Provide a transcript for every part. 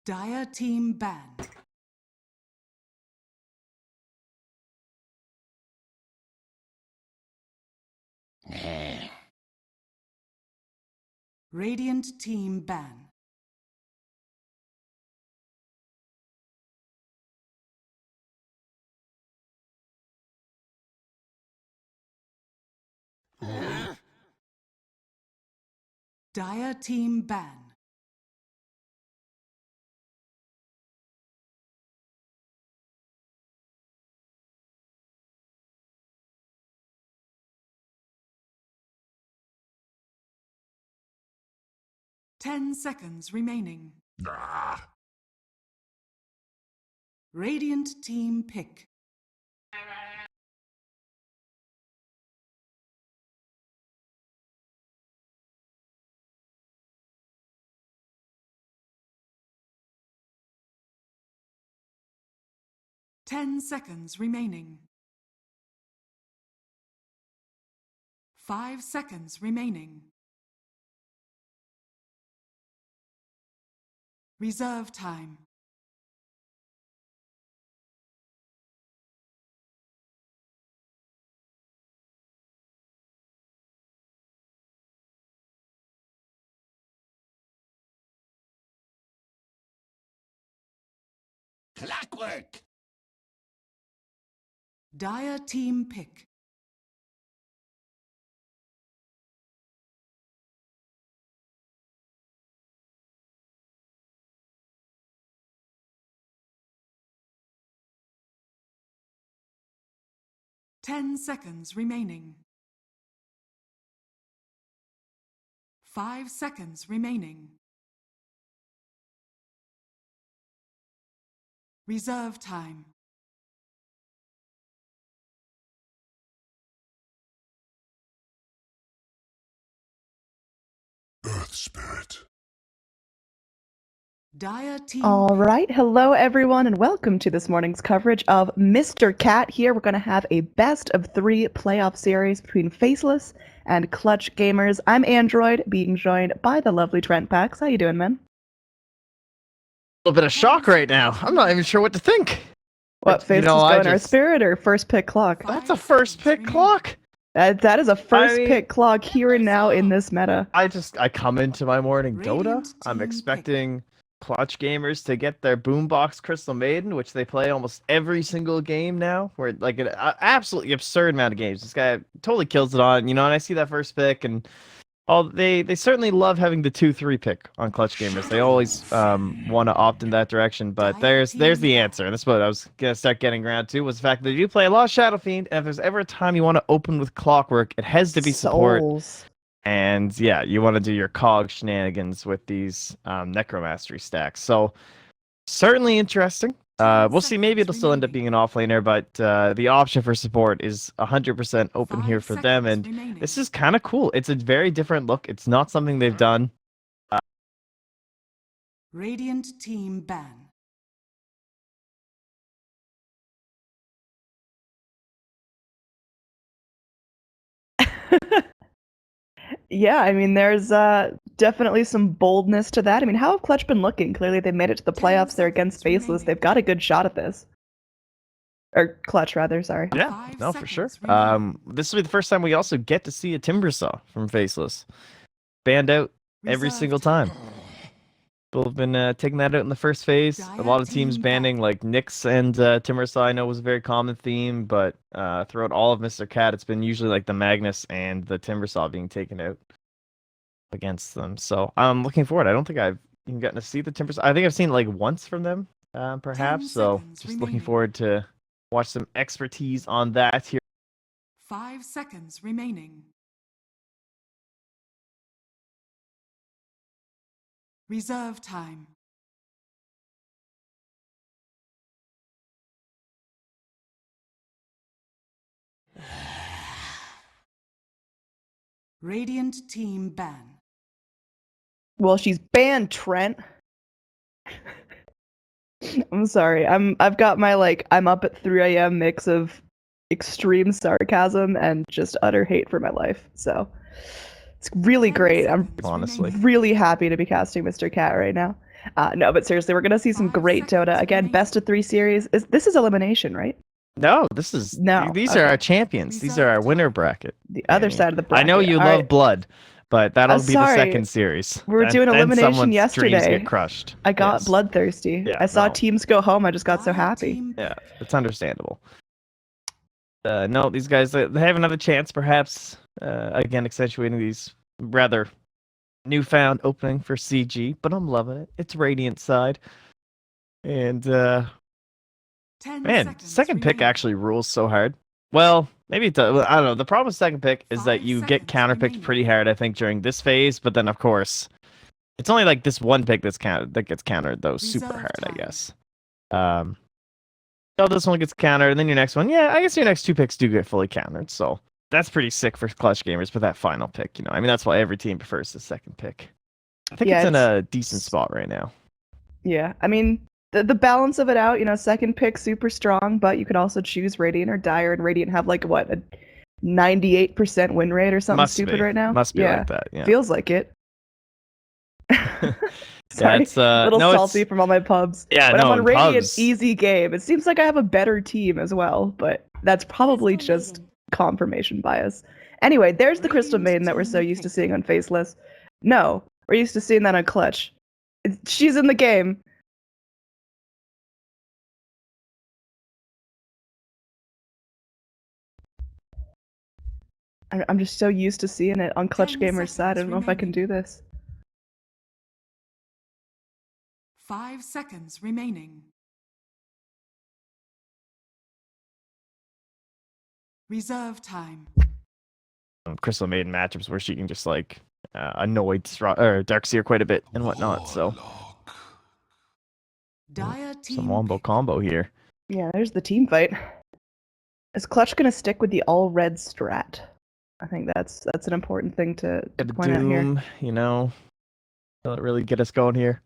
Dire team ban. Radiant team ban. Dire team ban. Ten seconds remaining. Radiant team pick. 10 seconds remaining. 5 seconds remaining. Reserve time. Clockwork! Dire team pick. Ten seconds remaining. 5 seconds remaining. Reserve time. Earth Spirit. Dire team. All right. Hello, everyone, and welcome to this morning's coverage of Mr. Cat. Here, we're going to have a best of 3 playoff series between Faceless and Clutch Gamers. I'm Android, being joined by the lovely Trent Pax. How you doing, man? A little bit of shock right now. I'm not even sure what to think. What, But, Faceless going our spirit or first pick clock? That's a first pick clock. That is a first mean, pick clock here and now in this meta. I come into my morning Dota. Radiant I'm team expecting Clutch Gamers to get their boombox Crystal Maiden, which they play almost every single game now. Where like an absolutely absurd amount of games. This guy totally kills it on, and I see that first pick and they certainly love having the 2-3 pick on Clutch Gamers. They always want to opt in that direction, but there's the answer. And that's what I was gonna start getting around to, was the fact that they do play a lot of Shadow Fiend, and if there's ever a time you want to open with Clockwork, it has to be support. Souls. And yeah, you want to do your cog shenanigans with these Necromastery stacks. So certainly interesting. We'll see. Maybe it'll still end up being an offlaner, but the option for support is 100% open here for them, and this is kind of cool. It's a very different look. It's not something they've done. Radiant team ban. Yeah, I mean, there's definitely some boldness to that. I mean, how have Clutch been looking? Clearly, they made it to the playoffs. They're against Faceless. They've got a good shot at this. Or Clutch, rather, sorry. Yeah, no, for sure. Seconds This will be the first time we also get to see a Timbersaw from Faceless. Banned out every Reserve single time. People have been taking that out in the first phase. A lot of teams banning, like Nyx and Timbersaw, I know was a very common theme, but throughout all of Mr. Cat, it's been usually like the Magnus and the Timbersaw being taken out against them. So I'm looking forward. I don't think I've even gotten to see the Timbersaw. I think I've seen like once from them, perhaps. So seconds just looking remaining. forward to watch some expertise on that here. 5 seconds remaining. Reserve time. Radiant team ban. Well, she's banned, Trent. I'm sorry. I've got my I'm up at 3 a.m. mix of extreme sarcasm and just utter hate for my life. So it's really great. I'm Honestly. really happy to be casting Mr. Cat right now. No, but seriously, we're gonna see some 5 great Dota seconds again. remaining. Best of 3 series. This is elimination, right? No, this is No, these okay. are our champions. These are our winner bracket. The other Annie. side of the I bracket. know you All love right. Blood, but that'll be the Sorry. second series. We were doing Then elimination someone's dreams yesterday. get crushed. I got Yes. bloodthirsty. Yeah, I saw no. teams go home. I just got so Dire happy. team Yeah, pick. it's understandable. No, these guys they have another chance, perhaps. Again, accentuating these rather newfound opening for CG, but I'm loving it. It's Radiant side, and 10 man, seconds second pick remaining. actually rules so hard. Well, maybe it does. I don't know. The problem with second pick is that 5 you get seconds counterpicked remaining. pretty hard. I think during this phase, but then of course, it's only like this one pick that gets countered though super Reserve hard. I time. guess. So this one gets countered, and then your next one, yeah, I guess your next two picks do get fully countered. So that's pretty sick for clutch gamers. But that final pick, I mean, that's why every team prefers the second pick. I think Yeah, it's in it's- a decent spot right now. Yeah, I mean the balance of it out. Second pick super strong, but you could also choose Radiant or Dire, and Radiant have like what a 98% win rate or something Must stupid be. right now. Must be yeah, like that. Yeah. feels like it. Sorry, it's a little no, salty it's from all my pubs. yeah, When no, I'm on in Radiant, pubs. easy game. It seems like I have a better team as well, but that's probably just confirmation bias. Anyway, there's the Crystal Radiant Maiden that we're so team used to pick. seeing on Faceless. No, we're used to seeing that on Clutch. She's in the game. I'm just so used to seeing it on Clutch 10 Gamer's side. I don't seconds know if I can do this. 5 seconds remaining. Reserve time. Crystal Maiden matchups where she can just like annoy Darkseer quite a bit and whatnot. So Dire team some wombo pick. combo here. Yeah, there's the team fight. Is Clutch gonna stick with the all red strat? I think that's an important thing to Get a point out here. Doom, will it really get us going here?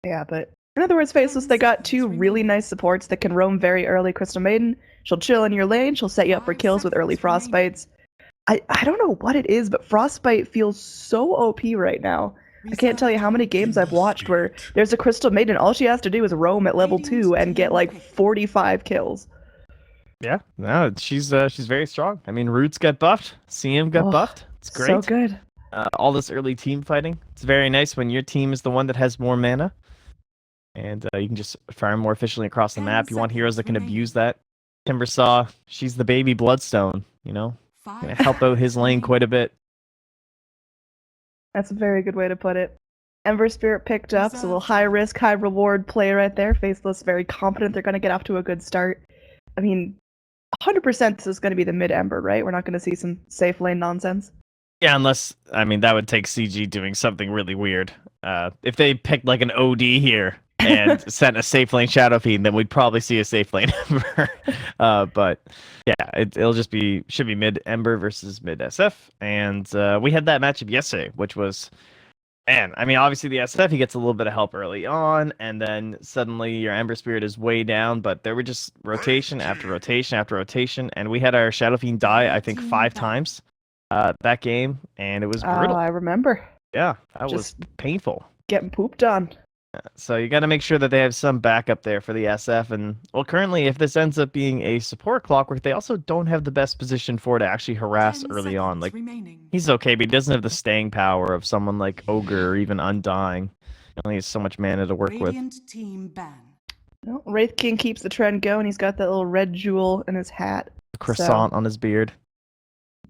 Yeah, but in other words, Faceless, they got seconds two really remaining. nice supports that can roam very early. Crystal Maiden, she'll chill in your lane, she'll set you up for 5 kills with early seconds remaining. frostbites. I don't know what it is, but frostbite feels so OP right now. I can't tell you how many games I've watched where there's a Crystal Maiden, all she has to do is roam at level 2 and get like 45 kills. Yeah, no, she's very strong. I mean, Roots got buffed, CM got Oh, buffed. It's great. So good. All this early team fighting. It's very nice when your team is the one that has more mana, and you can just farm more efficiently across the 10 map. You want heroes that can seconds abuse that. Timbersaw, she's the baby Bloodstone. Gonna 5 help out his lane quite a bit. That's a very good way to put it. Ember Spirit picked up, so a little Reserve high time. risk, high reward play right there. Faceless very confident they're going to get off to a good start. I mean, 100% this is going to be the mid Ember, right? We're not going to see some safe lane nonsense. Yeah, unless that would take CG doing something really weird. If they picked like an OD here and sent a safe lane Shadow Fiend, then we'd probably see a safe lane Ember. But yeah, it'll just should be mid Ember versus mid SF, and we had that matchup yesterday, which was. Man, I mean, obviously the SF, he gets a little bit of help early on, and then suddenly your Ember Spirit is way down, but there were just rotation after rotation after rotation, and we had our Shadow Fiend die, I think, 5 times that game, and it was brutal. Oh, I remember. Yeah, that Just was painful. getting pooped on. So you got to make sure that they have some backup there for the SF, and well, currently, if this ends up being a support Clockwork, they also don't have the best position for to actually harass 10 early on. seconds Like, remaining. he's okay, but he doesn't have the staying power of someone like Ogre or even Undying. He only has so much mana to work with. Radiant team ban. Well, Wraith King keeps the trend going. He's got that little red jewel in his hat. Croissant on his beard.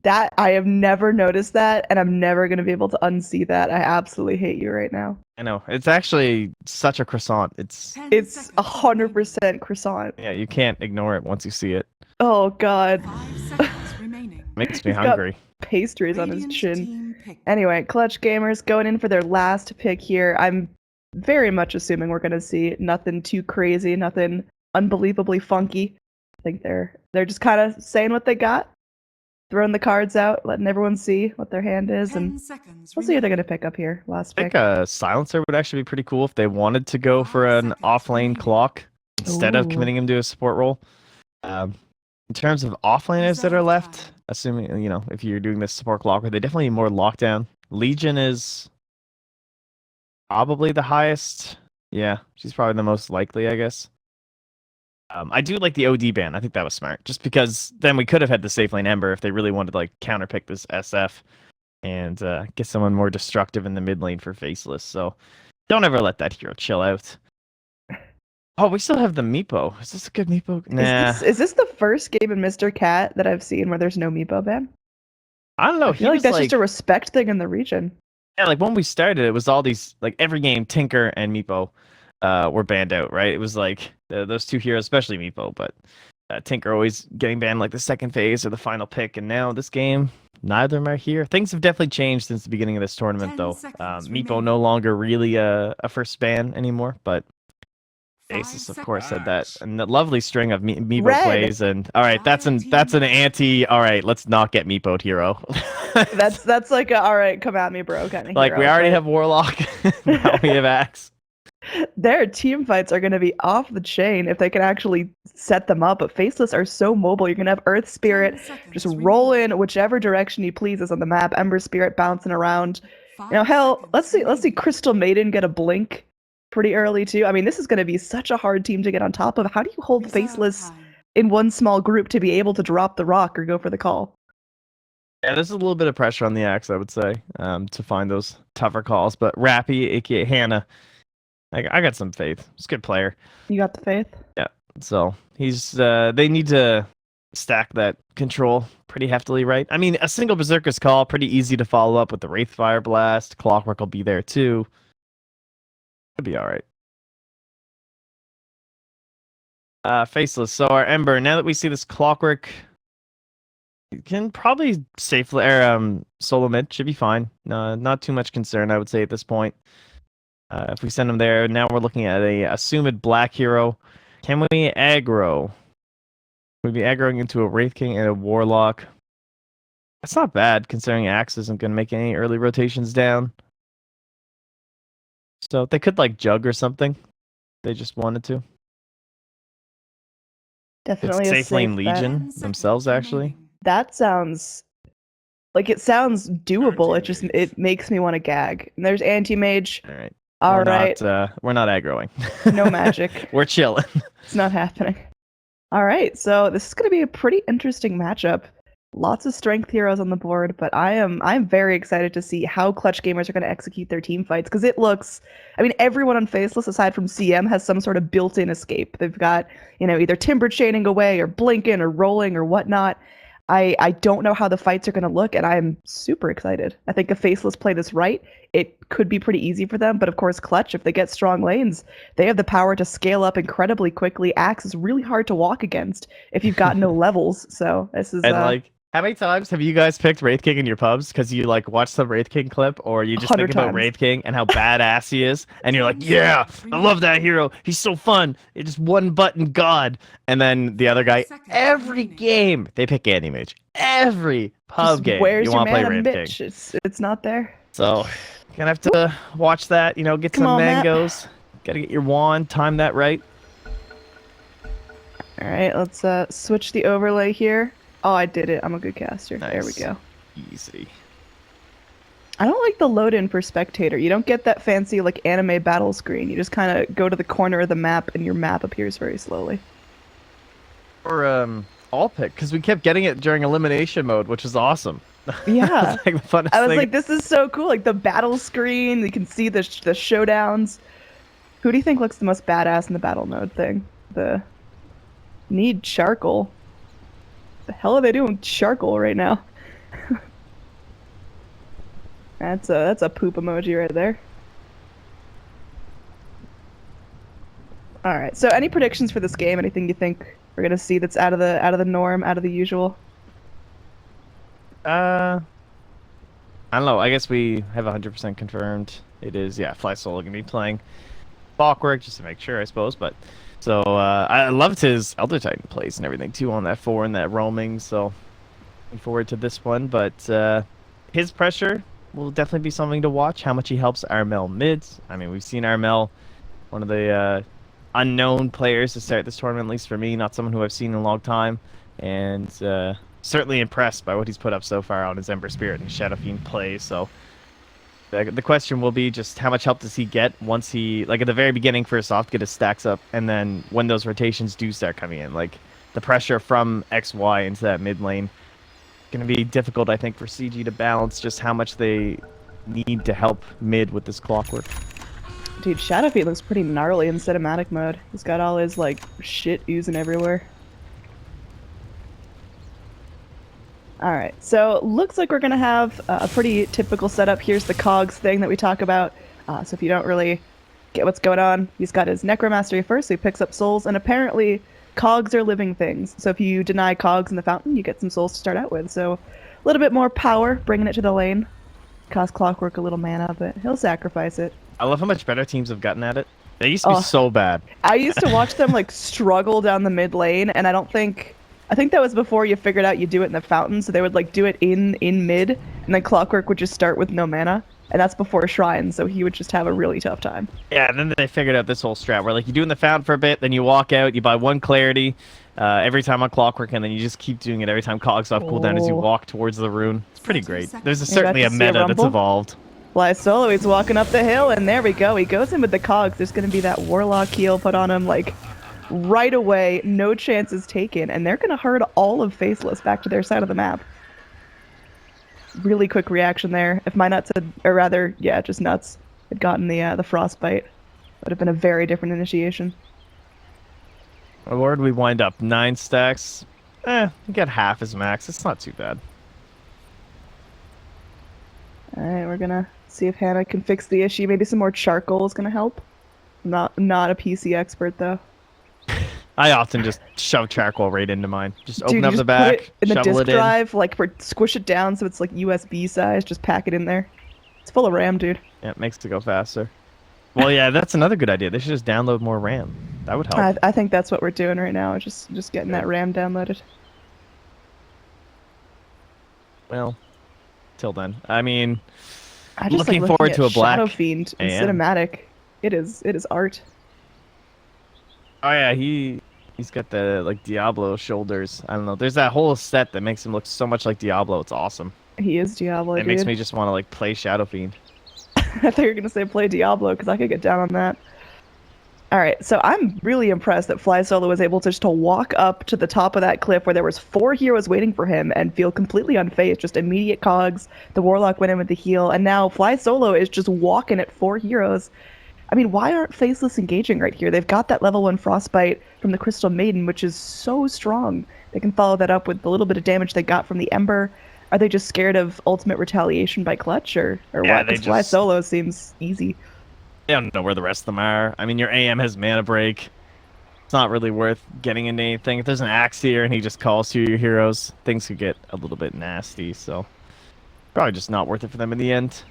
That I have never noticed that, and I'm never going to be able to unsee that. I absolutely hate you right now. I know. It's actually such a croissant. It's 10 It's seconds remaining. 100% croissant. yeah, you can't ignore it once you see it. Oh god. 5 seconds remaining. Makes me He's got hungry. Pastries on his Radiant chin. team pick. Anyway, Clutch Gamers going in for their last pick here. I'm very much assuming we're going to see nothing too crazy, nothing unbelievably funky. I think they're just kind of saying what they got, throwing the cards out, letting everyone see what their hand is, 10 and seconds we'll see what they're remaining. going to pick up here. Last I think pick. a silencer would actually be pretty cool if they wanted to go for 5 an seconds off-lane remaining. clock instead of Ooh. committing him to a support role. In terms of off-laners that are Reserve left, time. assuming if you're doing this support clock, they definitely need more lockdown. Legion is probably the highest. Yeah, she's probably the most likely, I guess. I do like the OD ban. I think that was smart, just because then we could have had the safe lane Ember if they really wanted to like counterpick this SF and get someone more destructive in the mid lane for Faceless. So don't ever let that hero chill out. Oh, we still have the Meepo. Is this a good Meepo? Nah. Is this the first game in Mr. Cat that I've seen where there's no Meepo ban? I don't know. I feel like that's just a respect thing in the region. Yeah, like when we started, it was all these like every game Tinker and Meepo were banned out, right? It was like those two heroes, especially Meepo, but Tinker always getting banned like the second phase or the final pick, and now this game, neither of them are here. Things have definitely changed since the beginning of this tournament, 10 though. seconds Meepo remaining. no longer really a first ban anymore, but 5 Faceless, of course, had that seconds. and the lovely string of Meepo Red. plays. And all right, that's an anti. All right, let's not get Meepo'd hero. That's like a, all right, come at me, bro, kind of like hero, we already but have Warlock, now we have Axe. their team fights are going to be off the chain if they can actually set them up. But Faceless are so mobile. You're going to have Earth Spirit 10 seconds just roll remaining. in whichever direction he pleases on the map. Ember Spirit bouncing around. 5 You know, hell, seconds let's see remaining. Crystal Maiden get a blink pretty early too. I mean, this is going to be such a hard team to get on top of. How do you hold Reserve Faceless time. in one small group to be able to drop the rock or go for the call? Yeah, there's a little bit of pressure on the Axe, I would say, to find those tougher calls. But Rappy, aka Hannah, I got some faith. He's a good player. You got the faith? So he's they need to stack that control pretty heftily, right? I mean, a single Berserker's call, pretty easy to follow up with the Wraithfire Blast. Clockwork will be there too. It'll be all right. Faceless. So our Ember, now that we see this Clockwork, you can probably safely solo mid, should be fine. No, not too much concern, I would say, at this point. If we send him there, now we're looking at a assumed black hero. Can we aggro? We'd be aggroing into a Wraith King and a Warlock. That's not bad, considering Axe isn't going to make any early rotations down. So they could like Jug or something. They just wanted to. Definitely It's a Safe Lane safe bet. Legion 10 seconds themselves, actually. remaining. That sounds like it sounds doable. It makes me want to gag. And there's Anti-Mage. All right. All we're right. We're not aggroing. No magic. We're chilling. It's not happening. All right, so this is going to be a pretty interesting matchup. Lots of strength heroes on the board, but I'm very excited to see how Clutch Gamers are going to execute their team fights, because it looks, I mean, everyone on Faceless aside from CM has some sort of built-in escape. They've got, you know, either timber chaining away or blinking or rolling or whatnot. I don't know how the fights are going to look, and I'm super excited. I think if Faceless play this right, it could be pretty easy for them. But of course, Clutch, if they get strong lanes, they have the power to scale up incredibly quickly. Axe is really hard to walk against if you've got no levels. So this is And like, how many times have you guys picked Wraith King in your pubs because you like watch some Wraith King clip, or you just think 100 about times. Wraith King and how badass he is, and you're like, yeah, I love that hero. He's so fun. It's just one button god. And then the other guy, Seconds every remaining. game they pick Anti-Mage. Every pub just game where's you your want to play mana, Wraith Mitch? King. It's not there. So gonna have to watch that. You know, get Come some on, Matt. mangoes. Gotta get your wand, time that right. All right, let's switch the overlay here. Oh, I did it. I'm a good caster. There we Nice. go. Easy. I don't like the load-in for spectator. You don't get that fancy like anime battle screen. You just kind of go to the corner of the map and your map appears very slowly. Or all pick, because we kept getting it during elimination mode, which was awesome. Yeah. It's like the funnest I was thing. like, this is so cool. Like the battle screen, you can see the showdowns. Who do you think looks the most badass in the battle mode thing? The need charcoal. The hell are they doing with charcoal right now? That's a poop emoji right there. All right. So, any predictions for this game? Anything you think we're gonna see that's out of the norm, out of the usual? I don't know. I guess we have 100% confirmed. It is, yeah, Fly Solo gonna be playing Clockwork just to make sure, I suppose. But so I loved his Elder Titan plays and everything too on that 4 and that roaming. So looking forward to this one. But his pressure will definitely be something to watch. How much he helps Armel mids. I mean, we've seen Armel, one of the unknown players to start this tournament, at least for me, not someone who I've seen in a long time, and certainly impressed by what he's put up so far on his Ember Spirit and Shadow Fiend plays. So The question will be just how much help does he get once he, like at the very beginning, first off, get his stacks up, and then when those rotations do start coming in, like the pressure from XY into that mid lane, going to be difficult, I think, for CG to balance just how much they need to help mid with this clockwork. Dude, Shadowfeet looks pretty gnarly in cinematic mode. He's got all his, like, shit oozing everywhere. Alright, so looks like we're going to have a pretty typical setup. Here's the cogs thing that we talk about. So if you don't really get what's going on, he's got his Necromastery first, so he picks up souls, and apparently cogs are living things. So if you deny cogs in the fountain, you get some souls to start out with. So a little bit more power, bringing it to the lane. Cost clockwork a little mana, but he'll sacrifice it. I love how much better teams have gotten at it. They used to be so bad. I used to watch them like struggle down the mid lane, and I think that was before you figured out you do it in the fountain. So they would like do it in mid, and then clockwork would just start with no mana, and that's before shrine. So he would just have a really tough time. Yeah, and then they figured out this whole strat where like you do in the fountain for a bit, then you walk out, you buy one clarity every time on clockwork, and then you just keep doing it every time cogs off cooldown as you walk towards the rune. It's pretty great. There's certainly a meta that's evolved. Fly solo, he's walking up the hill, and there we go. He goes in with the cogs. There's going to be that warlock heal put on him like right away. No chances taken, and they're going to herd all of Faceless back to their side of the map. Really quick reaction there. If my nuts had, or rather, yeah, just nuts, had gotten the frostbite, would have been a very different initiation. Oh Lord, we wind up 9 stacks. We get half his max. It's not too bad. Alright, we're gonna see if Hannah can fix the issue. Maybe some more charcoal is gonna help. Not a PC expert though. I often just shove charcoal right into mine. Just open Dude, up just the back, put it in the shovel disk it in. drive, like squish it down so it's like USB size. Just pack it in there. It's full of RAM, dude. Yeah, it makes it go faster. Well, yeah, that's another good idea. They should just download more RAM. That would help. I think that's what we're doing right now. Just getting that RAM downloaded. Well, till then. I mean, I just looking like forward at to a black Shadow Fiend in AM. cinematic. It is art. Oh yeah, he's got the like Diablo shoulders. I don't know. There's that whole set that makes him look so much like Diablo. It's awesome. He is Diablo, It dude. makes me just want to like play Shadow Fiend. I thought you were gonna say play Diablo because I could get down on that. All right, so I'm really impressed that Fly Solo was able to walk up to the top of that cliff where there was 4 heroes waiting for him and feel completely unfazed, just immediate cogs. The Warlock went in with the heal, and now Fly Solo is just walking at 4 heroes. I mean, why aren't Faceless engaging right here? They've got that level 1 Frostbite from the Crystal Maiden, which is so strong. They can follow that up with the little bit of damage they got from the Ember. Are they just scared of ultimate retaliation by Clutch, or Yeah, what? they Because Fly just- Solo seems easy. I don't know where the rest of them are. I mean, your AM has mana break. It's not really worth getting into anything. If there's an axe here and he just calls to your heroes, things could get a little bit nasty. So probably just not worth it for them in the end.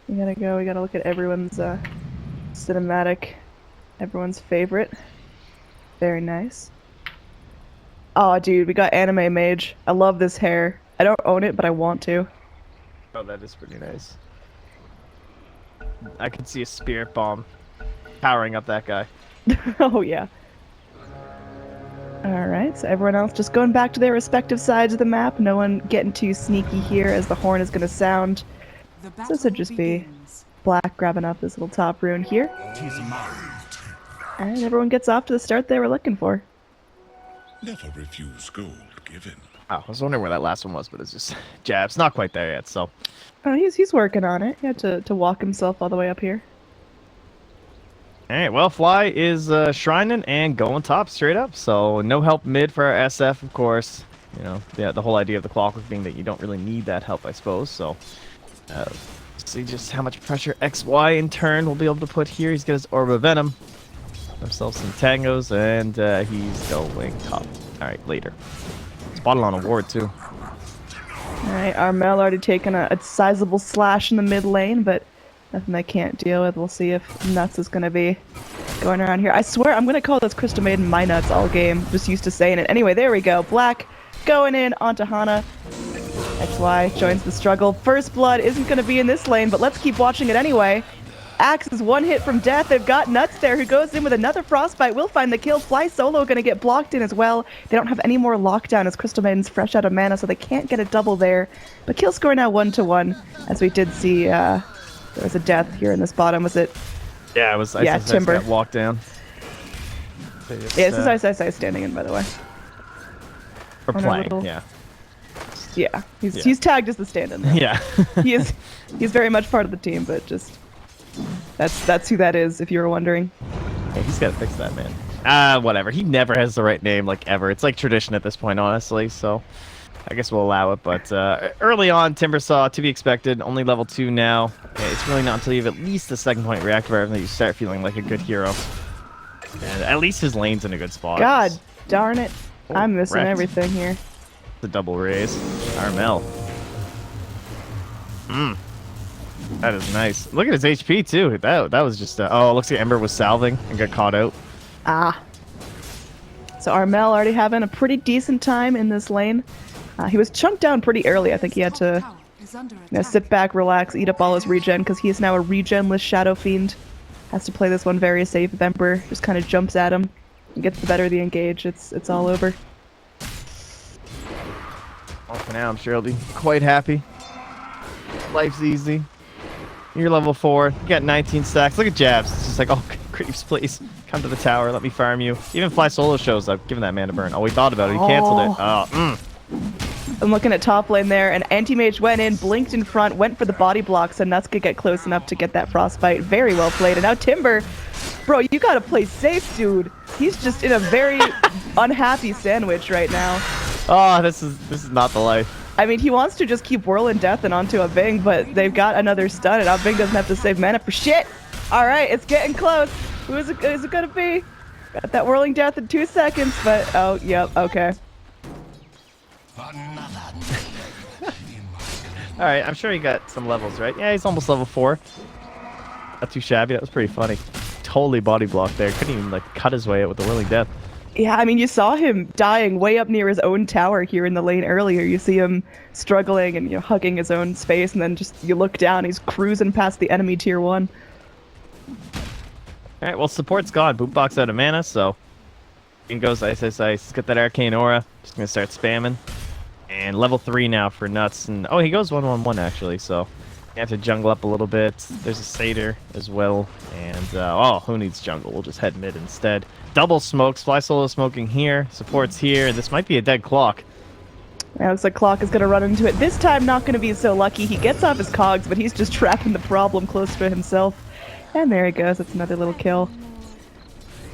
We gotta go. We gotta look at everyone's cinematic, everyone's favorite. Very nice. Oh, dude, we got Anime Mage. I love this hair. I don't own it, but I want to. Oh, that is pretty nice. I could see a spirit bomb powering up that guy. Oh, yeah. Alright, so everyone else just going back to their respective sides of the map. No one getting too sneaky here as the horn is going to sound. The So battle this would just be begins. Black grabbing up this little top rune here. Tis mine. And everyone gets off to the start they were looking for. Never refuse gold given. Oh, I was wondering where that last one was, but it's just jabs. Not quite there yet, so. Oh, he's working on it. He had to walk himself all the way up here. Alright, well, Fly is shrining and going top straight up, so no help mid for our SF, of course. You know, the whole idea of the clockwork being that you don't really need that help, I suppose, so. See just how much pressure XY in turn will be able to put here. He's got his Orb of Venom. Himself some tangos, and he's going top. Alright, later. Spotted on a ward, too. Alright, Armel already taken a sizable slash in the mid lane, but nothing I can't deal with. We'll see if Nuts is going to be going around here. I swear I'm going to call this Crystal Maiden my Nuts all game. Just used to saying it. Anyway, there we go. Black going in onto Hana. XY joins the struggle. First blood isn't going to be in this lane, but let's keep watching it anyway. Axe is one hit from death. They've got Nuts there who goes in with another Frostbite. Will find the kill. Fly Solo going to get blocked in as well. They don't have any more lockdown as Crystal Maiden's fresh out of mana, so they can't get a double there. But kill score now 1-1, as we did see there was a death here in this bottom. Was it? Yeah, it was. Yeah, Timber. Got walked down. Yeah, this is ISIS standing in, by the way. Or playing, yeah. Yeah, he's tagged as the stand-in. Yeah. he's very much part of the team, but just that's who that is, if you were wondering. Yeah, he's got to fix that, man. Whatever. He never has the right name, like, ever. It's like tradition at this point, honestly, so I guess we'll allow it. But early on, Timbersaw, to be expected, only level 2 now. It's really not until you have at least the second point reactivator that you start feeling like a good hero. And at least his lane's in a good spot. God darn it. I'm missing wrecked. everything here. The double raise. Armel. That is nice. Look at his HP, too. That was just... oh, it looks like Ember was salving and got caught out. Ah. So Armel already having a pretty decent time in this lane. He was chunked down pretty early. I think he had to sit back, relax, eat up all his regen, because he is now a regen-less Shadow Fiend. Has to play this one very safe. If Ember just kind of jumps at him and gets the better of the engage, it's all over. Well, for now, I'm sure he'll be quite happy. Life's easy. You're level 4. You got 19 stacks. Look at Jabs. It's just like, oh, creeps, please. Come to the tower. Let me farm you. Even Fly Solo shows up, giving that man a burn. Oh, we thought about it. He canceled it. Oh, I'm looking at top lane there, and Anti-Mage went in, blinked in front, went for the body block, so Nuts could get close enough to get that Frostbite. Very well played. And now Timber, bro, you gotta play safe, dude. He's just in a very unhappy sandwich right now. Oh, this is not the life. I mean, he wants to just keep whirling death and onto a Bing, but they've got another stun, and our Bing doesn't have to save mana for shit. All right, it's getting close. Who is it gonna be? Got that whirling death in 2 seconds, but oh, yep, okay. Alright, I'm sure he got some levels, right? Yeah, he's almost level 4. Not too shabby. That was pretty funny. Totally body blocked there. Couldn't even, like, cut his way out with the whirling death. Yeah, I mean, you saw him dying way up near his own tower here in the lane earlier. You see him struggling and, hugging his own space, and then just, you look down, he's cruising past the enemy tier 1. Alright, well, support's gone. Boombox out of mana, so... in goes Ice. He's got that Arcane Aura. Just gonna start spamming. And level 3 now for Nuts. And oh, he goes 1-1-1 actually, so you have to jungle up a little bit. There's a Satyr as well. And oh, who needs jungle? We'll just head mid instead. Double smokes. Fly Solo smoking here. Support's here. This might be a dead clock. Yeah, looks like Clock is going to run into it. This time, not going to be so lucky. He gets off his cogs, but he's just trapping the problem close to himself. And there he goes. That's another little kill.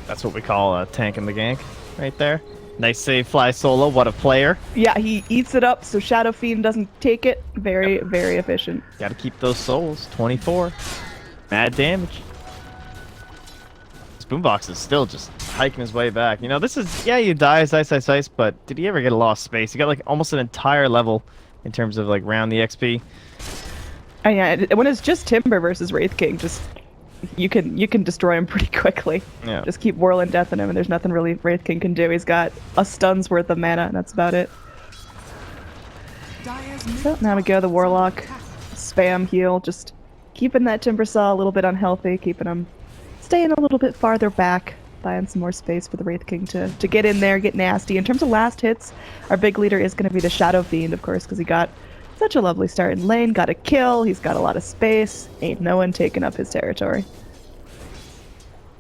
That's what we call a tank in the gank right there. Nice save, Fly Solo. What a player. Yeah, he eats it up so Shadow Fiend doesn't take it. Very, very efficient. Gotta keep those souls. 24. Mad damage. This Boombox is still just hiking his way back. This is... yeah, you die as Ice, but did he ever get a lost space? He got, like, almost an entire level in terms of, like, round the XP. Oh, yeah, when it's just Timber versus Wraith King, just... you can destroy him pretty quickly. Yeah. Just keep whirling death in him, and there's nothing really Wraith King can do. He's got a stun's worth of mana, and that's about it. So now we go the Warlock, spam heal, just keeping that Timbersaw a little bit unhealthy, keeping him staying a little bit farther back, buying some more space for the Wraith King to get in there, get nasty. In terms of last hits, our big leader is going to be the Shadow Fiend, of course, because he got such a lovely start in lane, got a kill, he's got a lot of space, ain't no one taking up his territory.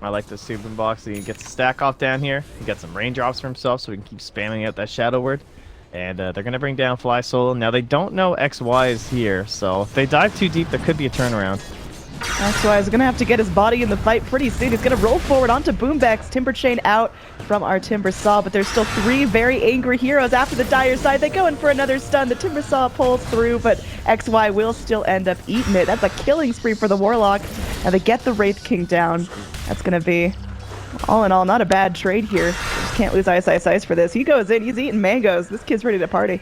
I like this Super Box. He gets a stack off down here. He got some raindrops for himself so we can keep spamming out that Shadow Word. And they're going to bring down Fly Solo. Now they don't know XY is here, so if they dive too deep, there could be a turnaround. That's why he's going to have to get his body in the fight pretty soon. He's going to roll forward onto Boombex. Timber Chain out from our Timbersaw, but there's still 3 very angry heroes after the Dire side. They go in for another stun. The Timbersaw pulls through, but XY will still end up eating it. That's a killing spree for the Warlock. And they get the Wraith King down. That's going to be, all in all, not a bad trade here. Just can't lose Ice for this. He goes in. He's eating mangoes. This kid's ready to party.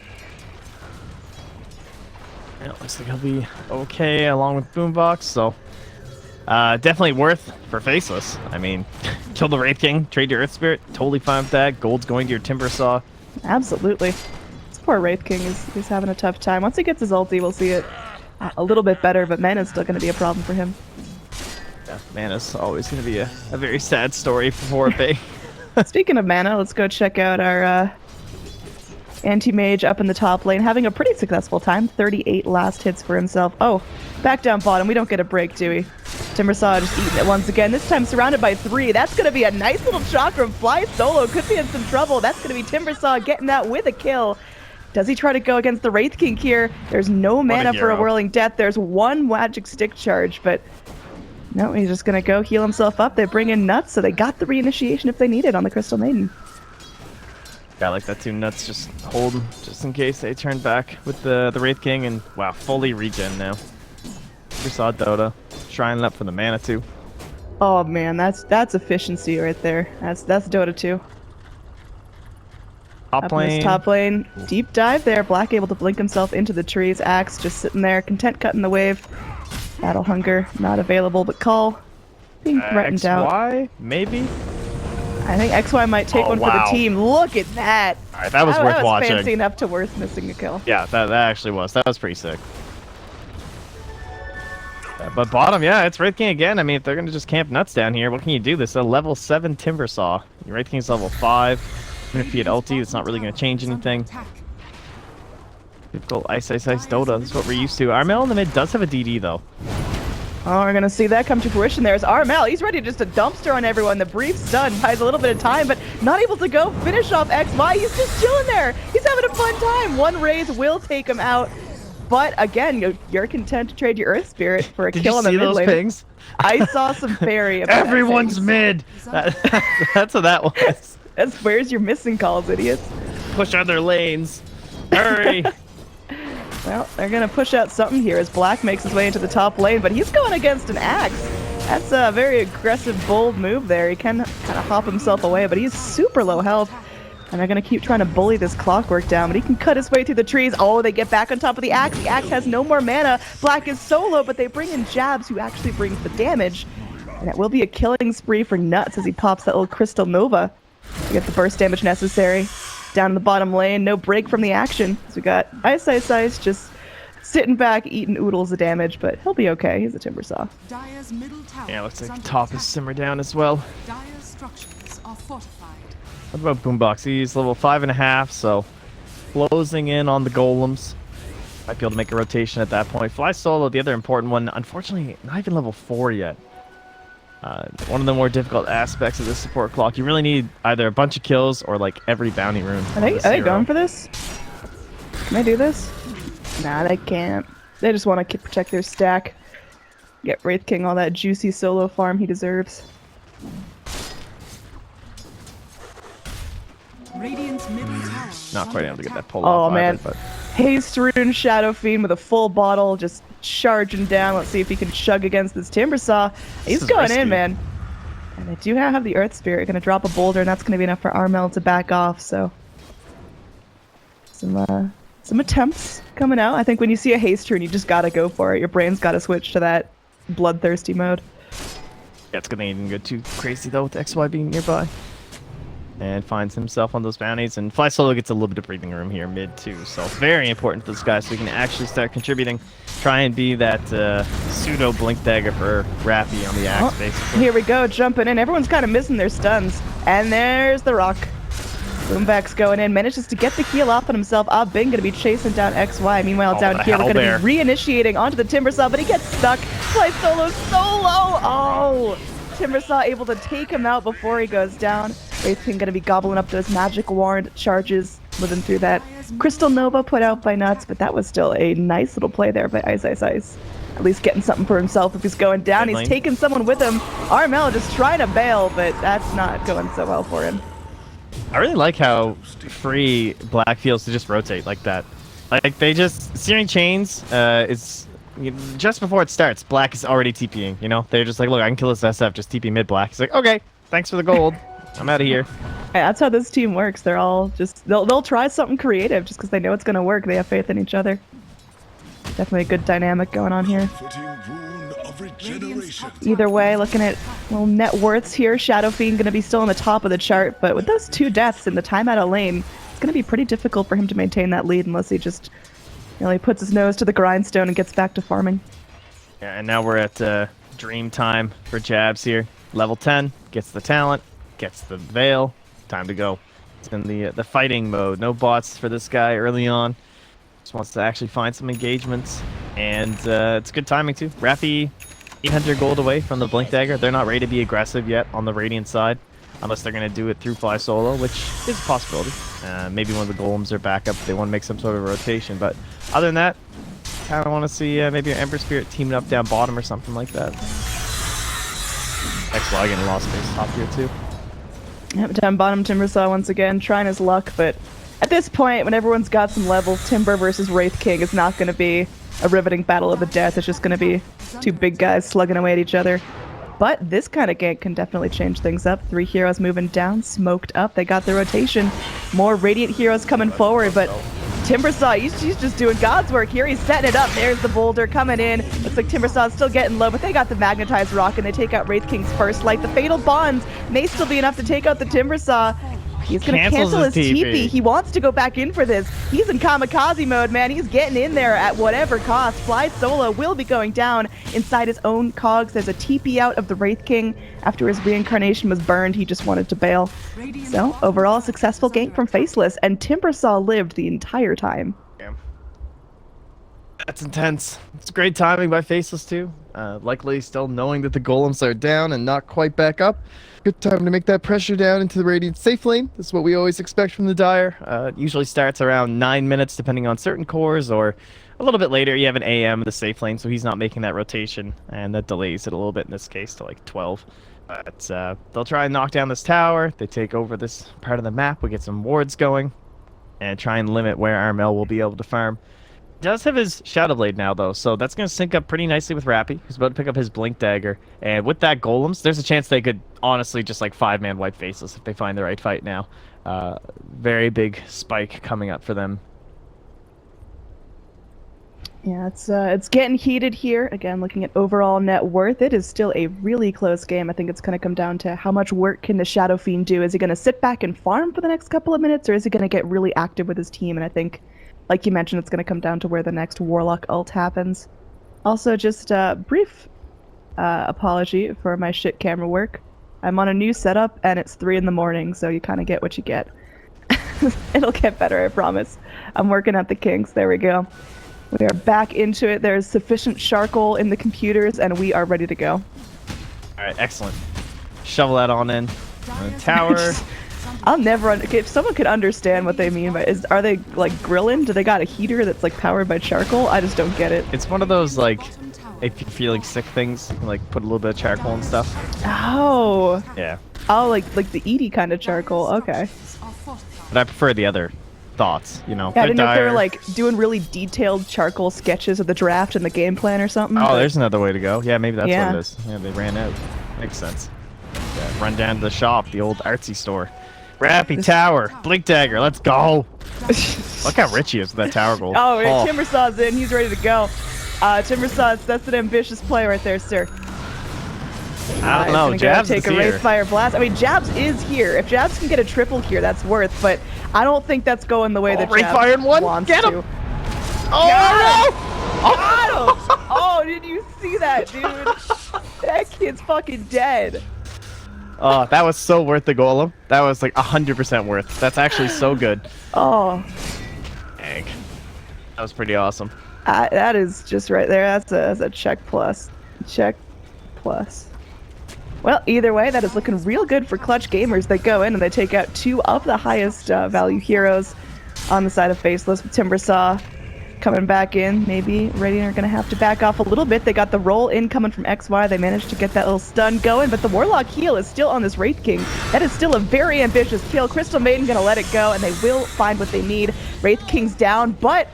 Yeah, looks like he'll be okay along with Boombox, so... definitely worth for Faceless. I mean, kill the Wraith King, trade your Earth Spirit, totally fine with that. Gold's going to your Timbersaw. Absolutely. This poor Wraith King is having a tough time. Once he gets his ulti, we'll see it a little bit better, but mana's still going to be a problem for him. Yeah, mana's always going to be a very sad story for Bay. Speaking of mana, let's go check out our anti-mage up in the top lane, having a pretty successful time. 38 last hits for himself. Oh, back down bottom. We don't get a break, do we? Timbersaw just eating it once again. This time surrounded by 3. That's going to be a nice little shot from Fly Solo. Could be in some trouble. That's going to be Timbersaw getting that with a kill. Does he try to go against the Wraith King here? There's no mana for a Whirling Death. There's one magic stick charge, but no, he's just going to go heal himself up. They bring in Nuts, so they got the reinitiation if they need it on the Crystal Maiden. Yeah, I like that too. Nuts just hold him just in case they turn back with the Wraith King, and wow, fully regen now. We saw Dota shrining up for the mana too. Oh man, that's efficiency right there. That's Dota 2. Top lane. Top lane, deep dive there. Black able to blink himself into the trees. Axe just sitting there, content cutting the wave. Battle Hunger not available, but Call being threatened out. XY maybe. I think XY might take one for the team. Look at that. All right, that was worth watching. Fancy enough to worth missing a kill. Yeah, that actually was. That was pretty sick. But bottom, yeah, it's Wraith King again. I mean, if they're going to just camp Nuts down here, what can you do? This is a level 7 Timbersaw. Your Wraith King's level 5. Even if you had ulti, it's not really going to change anything. Typical Ice Dota. This is what we're used to. Armel in the mid does have a DD, though. Oh, we're going to see that come to fruition. There's Armel. He's ready to just a dumpster on everyone. The brief's done. Buys a little bit of time, but not able to go finish off XY. He's just chilling there. He's having a fun time. One raise will take him out. But again, you're content to trade your Earth Spirit for a kill in the mid lane. Did you see those pings? I saw some fairy. Everyone's mid. That's what that was. That's where's your missing calls, idiots. Push other lanes. Hurry. Well, they're going to push out something here as Black makes his way into the top lane, but he's going against an Axe. That's a very aggressive, bold move there. He can kind of hop himself away, but he's super low health. And they're going to keep trying to bully this Clockwork down, but he can cut his way through the trees. Oh, they get back on top of the Axe. The Axe has no more mana. Black is solo, but they bring in Jabs, who actually brings the damage. And it will be a killing spree for Nuts as he pops that little Crystal Nova to get the burst damage necessary. Down in the bottom lane, no break from the action. So we got Ice just sitting back, eating oodles of damage, but he'll be okay. He's a Timbersaw. Dire's middle tower Yeah, looks like under the top attack. is simmered down as well. Dire's structures are fortified. What about Boombox? He's level 5.5, so closing in on the golems. Might be able to make a rotation at that point. Fly Solo, the other important one, unfortunately, not even level 4 yet. One of the more difficult aspects of this support clock. You really need either a bunch of kills or like every bounty rune. Are they going for this? Can they do this? Nah, they can't. They just want to protect their stack. Get Wraith King all that juicy solo farm he deserves. Radiant's middle tower. Not quite able to get that pull Oh off. man. Either, but Haste Rune Shadow Fiend with a full bottle, just charging down. Let's see if he can chug against this Timbersaw. He's going risky. in, man. And they do have the Earth Spirit. Going to drop a boulder, and that's going to be enough for Armel to back off. So some attempts coming out. I think when you see a Haste Rune, you just got to go for it. Your brain's got to switch to that bloodthirsty mode. yeah, it's gonna even go too crazy though with XY being nearby. And finds himself on those bounties, and Fly Solo gets a little bit of breathing room here mid too, so very important for this guy so he can actually start contributing, try and be that pseudo blink dagger for Rappy on the axe basically. Here we go, jumping in. Everyone's kind of missing their stuns, and there's the rock. Boomback's going in, manages to get the heal off on himself. Bing gonna be chasing down XY. Meanwhile, down here we're gonna be reinitiating onto the Timbersaw, but he gets stuck. Fly Solo solo. Oh, Timbersaw able to take him out before he goes down. Wraith King gonna be gobbling up those magic wand charges, living through that Crystal Nova put out by Nuts, but that was still a nice little play there by Ice. At least getting something for himself if he's going down. He's taking someone with him. Armel just trying to bail, but that's not going so well for him. I really like how free Black feels to just rotate like that. Like they just Searing Chains is just before it starts, Black is already TPing, you know? They're just like, look, I can kill this SF, just TP mid Black. He's like, okay, thanks for the gold. I'm out of here. That's how this team works. They're all just they'll try something creative just because they know it's gonna work. They have faith in each other. Definitely a good dynamic going on here. Footing rune of regeneration. Either way, looking at little net worths here, Shadow Fiend gonna be still on the top of the chart, but with those 2 deaths and the time out of lane, it's gonna be pretty difficult for him to maintain that lead unless he just really puts his nose to the grindstone and gets back to farming. Yeah, and now we're at Dream time for Jabs here. Level 10, gets the talent, gets the veil. Time to go. It's in the fighting mode. No bots for this guy early on. Just wants to actually find some engagements. And it's good timing too. Rappy, 800 gold away from the Blink Dagger. They're not ready to be aggressive yet on the Radiant side. Unless they're going to do it through Fly Solo, which is a possibility. Maybe one of the Golems are back up if they want to make some sort of rotation. But other than that, kind of want to see maybe an Ember Spirit teaming up down bottom or something like that. XY getting lost space top here too. Yep, down bottom, Timbersaw once again, trying his luck, but at this point, when everyone's got some levels, Timber versus Wraith King is not going to be a riveting battle of the death. It's just going to be two big guys slugging away at each other. But this kind of gank can definitely change things up. 3 heroes moving down, smoked up. They got the rotation. More Radiant heroes coming forward, but Timbersaw, he's just doing God's work here. He's setting it up. There's the boulder coming in. Looks like Timbersaw's still getting low, but they got the Magnetized Rock, and they take out Wraith King's first light. The Fatal Bonds may still be enough to take out the Timbersaw. He's going to cancel his TP. He wants to go back in for this. He's in kamikaze mode, man. He's getting in there at whatever cost. Fly Solo will be going down inside his own cogs. There's a TP out of the Wraith King. After his reincarnation was burned, he just wanted to bail. So, overall, successful gank from Faceless, and Timbersaw lived the entire time. Damn. That's intense. It's great timing by Faceless, too. Likely still knowing that the Golems are down and not quite back up. Good time to make that pressure down into the Radiant safe lane. This is what we always expect from the Dire. It usually starts around 9 minutes depending on certain cores, or a little bit later you have an AM in the safe lane, so he's not making that rotation, and that delays it a little bit in this case to like 12. But they'll try and knock down this tower. They take over this part of the map. We get some wards going and try and limit where Armel will be able to farm. Does have his Shadow Blade now, though, so that's going to sync up pretty nicely with Rappy, who's about to pick up his Blink Dagger. And with that Golems, there's a chance they could honestly just like 5-man wipe Faceless if they find the right fight now. Very big spike coming up for them. Yeah, it's getting heated here. Again, looking at overall net worth, it is still a really close game. I think it's going to come down to how much work can the Shadow Fiend do. Is he going to sit back and farm for the next couple of minutes, or is he going to get really active with his team? And I think, like you mentioned, it's going to come down to where the next Warlock ult happens. Also, just a brief apology for my shit camera work. I'm on a new setup, and it's 3 in the morning, so you kind of get what you get. It'll get better, I promise. I'm working at the kinks. There we go. We are back into it. There's sufficient charcoal in the computers, and we are ready to go. All right, excellent. Shovel that on in. Tower. I'll never if someone could understand what they mean by are they like grilling? Do they got a heater that's like powered by charcoal? I just don't get it. It's one of those like if you're feeling sick things, you can like put a little bit of charcoal and stuff. Oh. Yeah. Oh, like the Edie kind of charcoal. Okay. But I prefer the other thoughts, you know. Yeah, I didn't know if they were like doing really detailed charcoal sketches of the draft and the game plan or something. Oh, there's another way to go. Yeah, maybe that's what it is. Yeah, they ran out. Makes sense. Yeah, run down to the shop, the old artsy store. Rappy Tower, Blink Dagger, let's go. Look how rich he is with that tower gold. Oh, Timbersaw's in. He's ready to go. Timbersaw, that's an ambitious play right there, sir. I don't know. Jabs take a Wraith Fire Blast. I mean, Jabs is here. If Jabs can get a triple here, that's worth. But I don't think that's going the way that Wraith Jabs Fire in one. wants Get him. to. Oh no! Got him! Oh, did you see that, dude? That kid's fucking dead. Oh, that was so worth the golem. That was like 100% worth. That's actually so good. Oh. Dang. That was pretty awesome. That is just right there. That's a check plus. Check plus. Well, either way, that is looking real good for Clutch Gamers. They go in and they take out 2 of the highest value heroes on the side of Faceless, with Timbersaw coming back in. Maybe Radiant are going to have to back off a little bit. They got the roll in coming from XY. They managed to get that little stun going, but the Warlock heal is still on this Wraith King. That is still a very ambitious kill. Crystal Maiden going to let it go, and they will find what they need. Wraith King's down, but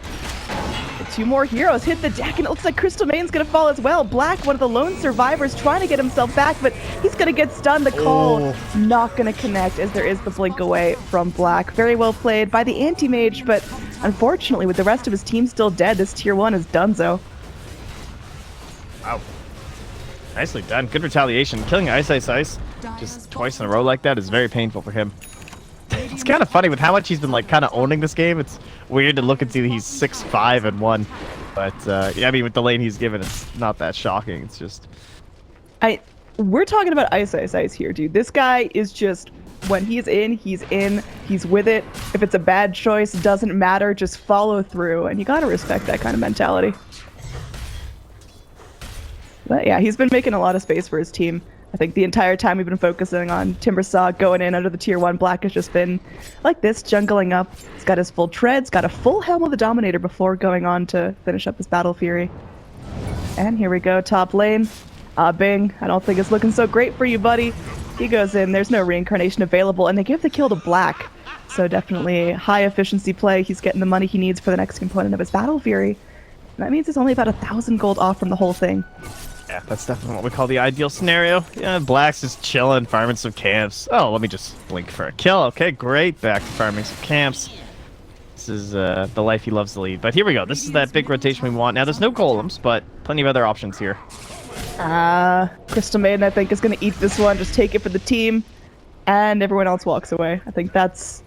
the 2 more heroes hit the deck, and it looks like Crystal Maiden's going to fall as well. Black, one of the lone survivors, trying to get himself back, but he's going to get stunned. The call not going to connect, as there is the blink away from Black. Very well played by the anti-mage, but unfortunately, with the rest of his team still dead, this tier 1 is donezo. Wow. Nicely done. Good retaliation. Killing Ice just twice in a row like that is very painful for him. It's kind of funny with how much he's been like kind of owning this game. It's weird to look and see that he's 6-5 and 1, but yeah, I mean with the lane he's given, it's not that shocking. It's just We're talking about ice here, dude. This guy is just, when he's in, he's with it. If it's a bad choice, it doesn't matter, just follow through, and you gotta respect that kind of mentality. But yeah, he's been making a lot of space for his team. I think the entire time we've been focusing on Timbersaw going in under the tier 1, Black has just been like this, jungling up. He's got his full treads, got a full Helm of the Dominator before going on to finish up his Battle Fury. And here we go, top lane. Bing, I don't think it's looking so great for you, buddy. He goes in, there's no reincarnation available, and they give the kill to Black. So definitely high efficiency play. He's getting the money he needs for the next component of his Battle Fury. And that means it's only about 1,000 gold off from the whole thing. Yeah, that's definitely what we call the ideal scenario. Yeah, Black's just chilling, farming some camps. Oh, let me just blink for a kill. Okay, great. Back to farming some camps. This is the life he loves to lead. But here we go. This is that big rotation we want. Now, there's no golems, but plenty of other options here. Crystal Maiden, I think, is going to eat this one. Just take it for the team, and everyone else walks away. I think that's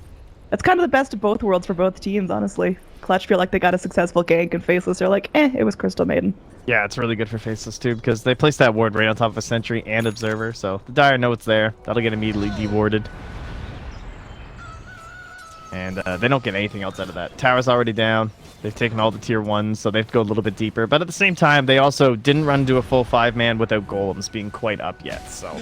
kind of the best of both worlds for both teams, honestly. Clutch feel like they got a successful gank, and Faceless are like, it was Crystal Maiden. Yeah, it's really good for Faceless, too, because they placed that ward right on top of a Sentry and Observer, so the Dire know it's there. That'll get immediately dewarded. And they don't get anything else out of that. Tower's already down. They've taken all the tier 1s, so they have to go a little bit deeper. But at the same time, they also didn't run into a full 5-man without golems being quite up yet, so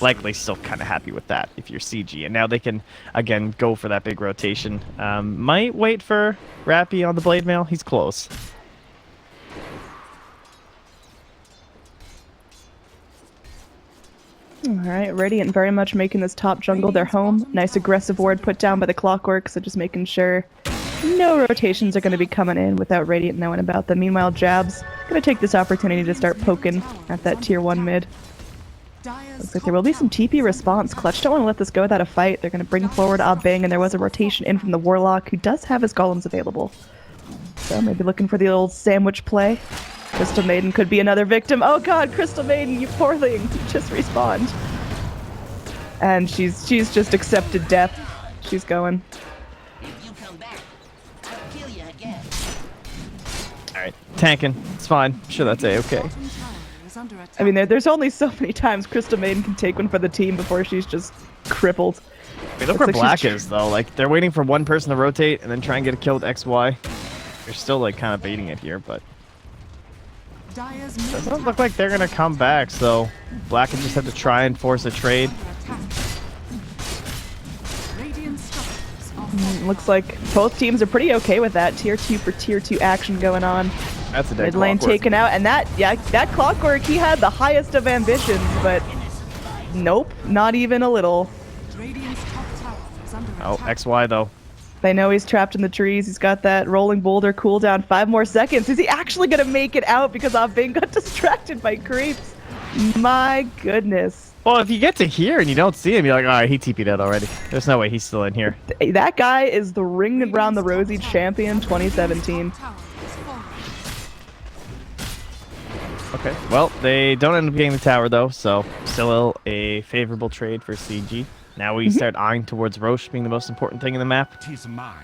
likely still kind of happy with that if you're CG. And now they can, again, go for that big rotation. Might wait for Rappy on the Blade Mail. He's close. Alright, Radiant very much making this top jungle their home. Nice aggressive ward put down by the Clockwork, so just making sure no rotations are going to be coming in without Radiant knowing about them. Meanwhile, Jab's going to take this opportunity to start poking at that tier 1 mid. Looks like there will be some TP response. Clutch don't want to let this go without a fight. They're going to bring forward Bing, and there was a rotation in from the Warlock, who does have his golems available. So maybe looking for the old sandwich play. Crystal Maiden could be another victim. Oh god, Crystal Maiden, you poor thing. Just respawned. And she's just accepted death. She's going. If you come back, I'll kill you again. Alright, tanking. It's fine. I'm sure that's A-okay. I mean, there's only so many times Crystal Maiden can take one for the team before she's just crippled. I mean, look where Black is, though. Like, they're waiting for one person to rotate and then try and get a kill with XY. They're still, like, kind of baiting it here, but doesn't look like they're gonna come back, so Black can just have to try and force a trade. Looks like both teams are pretty okay with that. Tier 2 for tier 2 action going on. That's a dead Mid lane Clockwork. taken out, and that Clockwork, he had the highest of ambitions, but nope, not even a little. Oh, XY though. They know he's trapped in the trees. He's got that rolling boulder cooldown. 5 more seconds. Is he actually going to make it out because Bing got distracted by creeps? My goodness. Well, if you get to here and you don't see him, you're like, alright, he TP'd out already. There's no way he's still in here. That guy is the Ring Around the Rosie champion 2017. Okay, well, they don't end up getting the tower though, so still a favorable trade for CG. Now we start eyeing towards Roche being the most important thing in the map. 'Tis mine.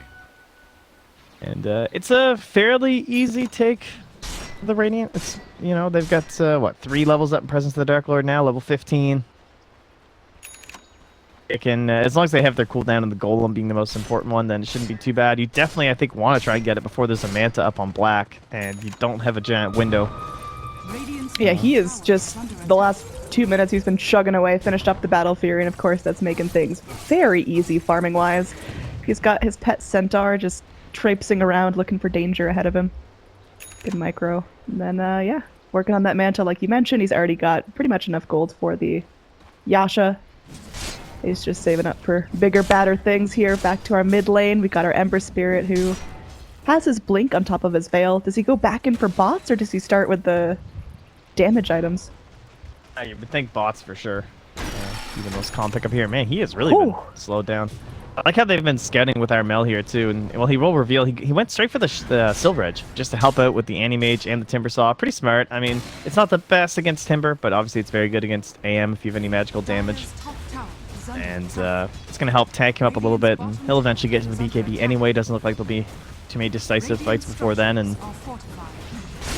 And it's a fairly easy take for the Radiant. It's, you know, they've got, what, 3 levels up in Presence of the Dark Lord now, level 15. It can, as long as they have their cooldown and the Golem being the most important one, then it shouldn't be too bad. You definitely, I think, want to try and get it before there's a Manta up on Black, and you don't have a giant window. Yeah, he is just, the last 2 minutes he's been chugging away, finished up the Battle Fury, and of course that's making things very easy farming-wise. He's got his pet Centaur just traipsing around looking for danger ahead of him. Good micro. And then, yeah, working on that Manta like you mentioned. He's already got pretty much enough gold for the Yasha. He's just saving up for bigger, badder things here. Back to our mid lane. We got our Ember Spirit who has his Blink on top of his Veil. Does he go back in for bots or does he start with the damage items? You would think bots for sure. Be the most calm pick up here. Man, he has really been slowed down. I like how they've been scouting with our Mel here too. And well, he will reveal he went straight for the Silver Edge just to help out with the Anti-Mage and the Timber Saw. Pretty smart. I mean, it's not the best against Timber, but obviously it's very good against AM if you have any magical damage. And it's going to help tank him up a little bit, and he'll eventually get to the BKB anyway. Doesn't look like there'll be too many decisive fights before then. And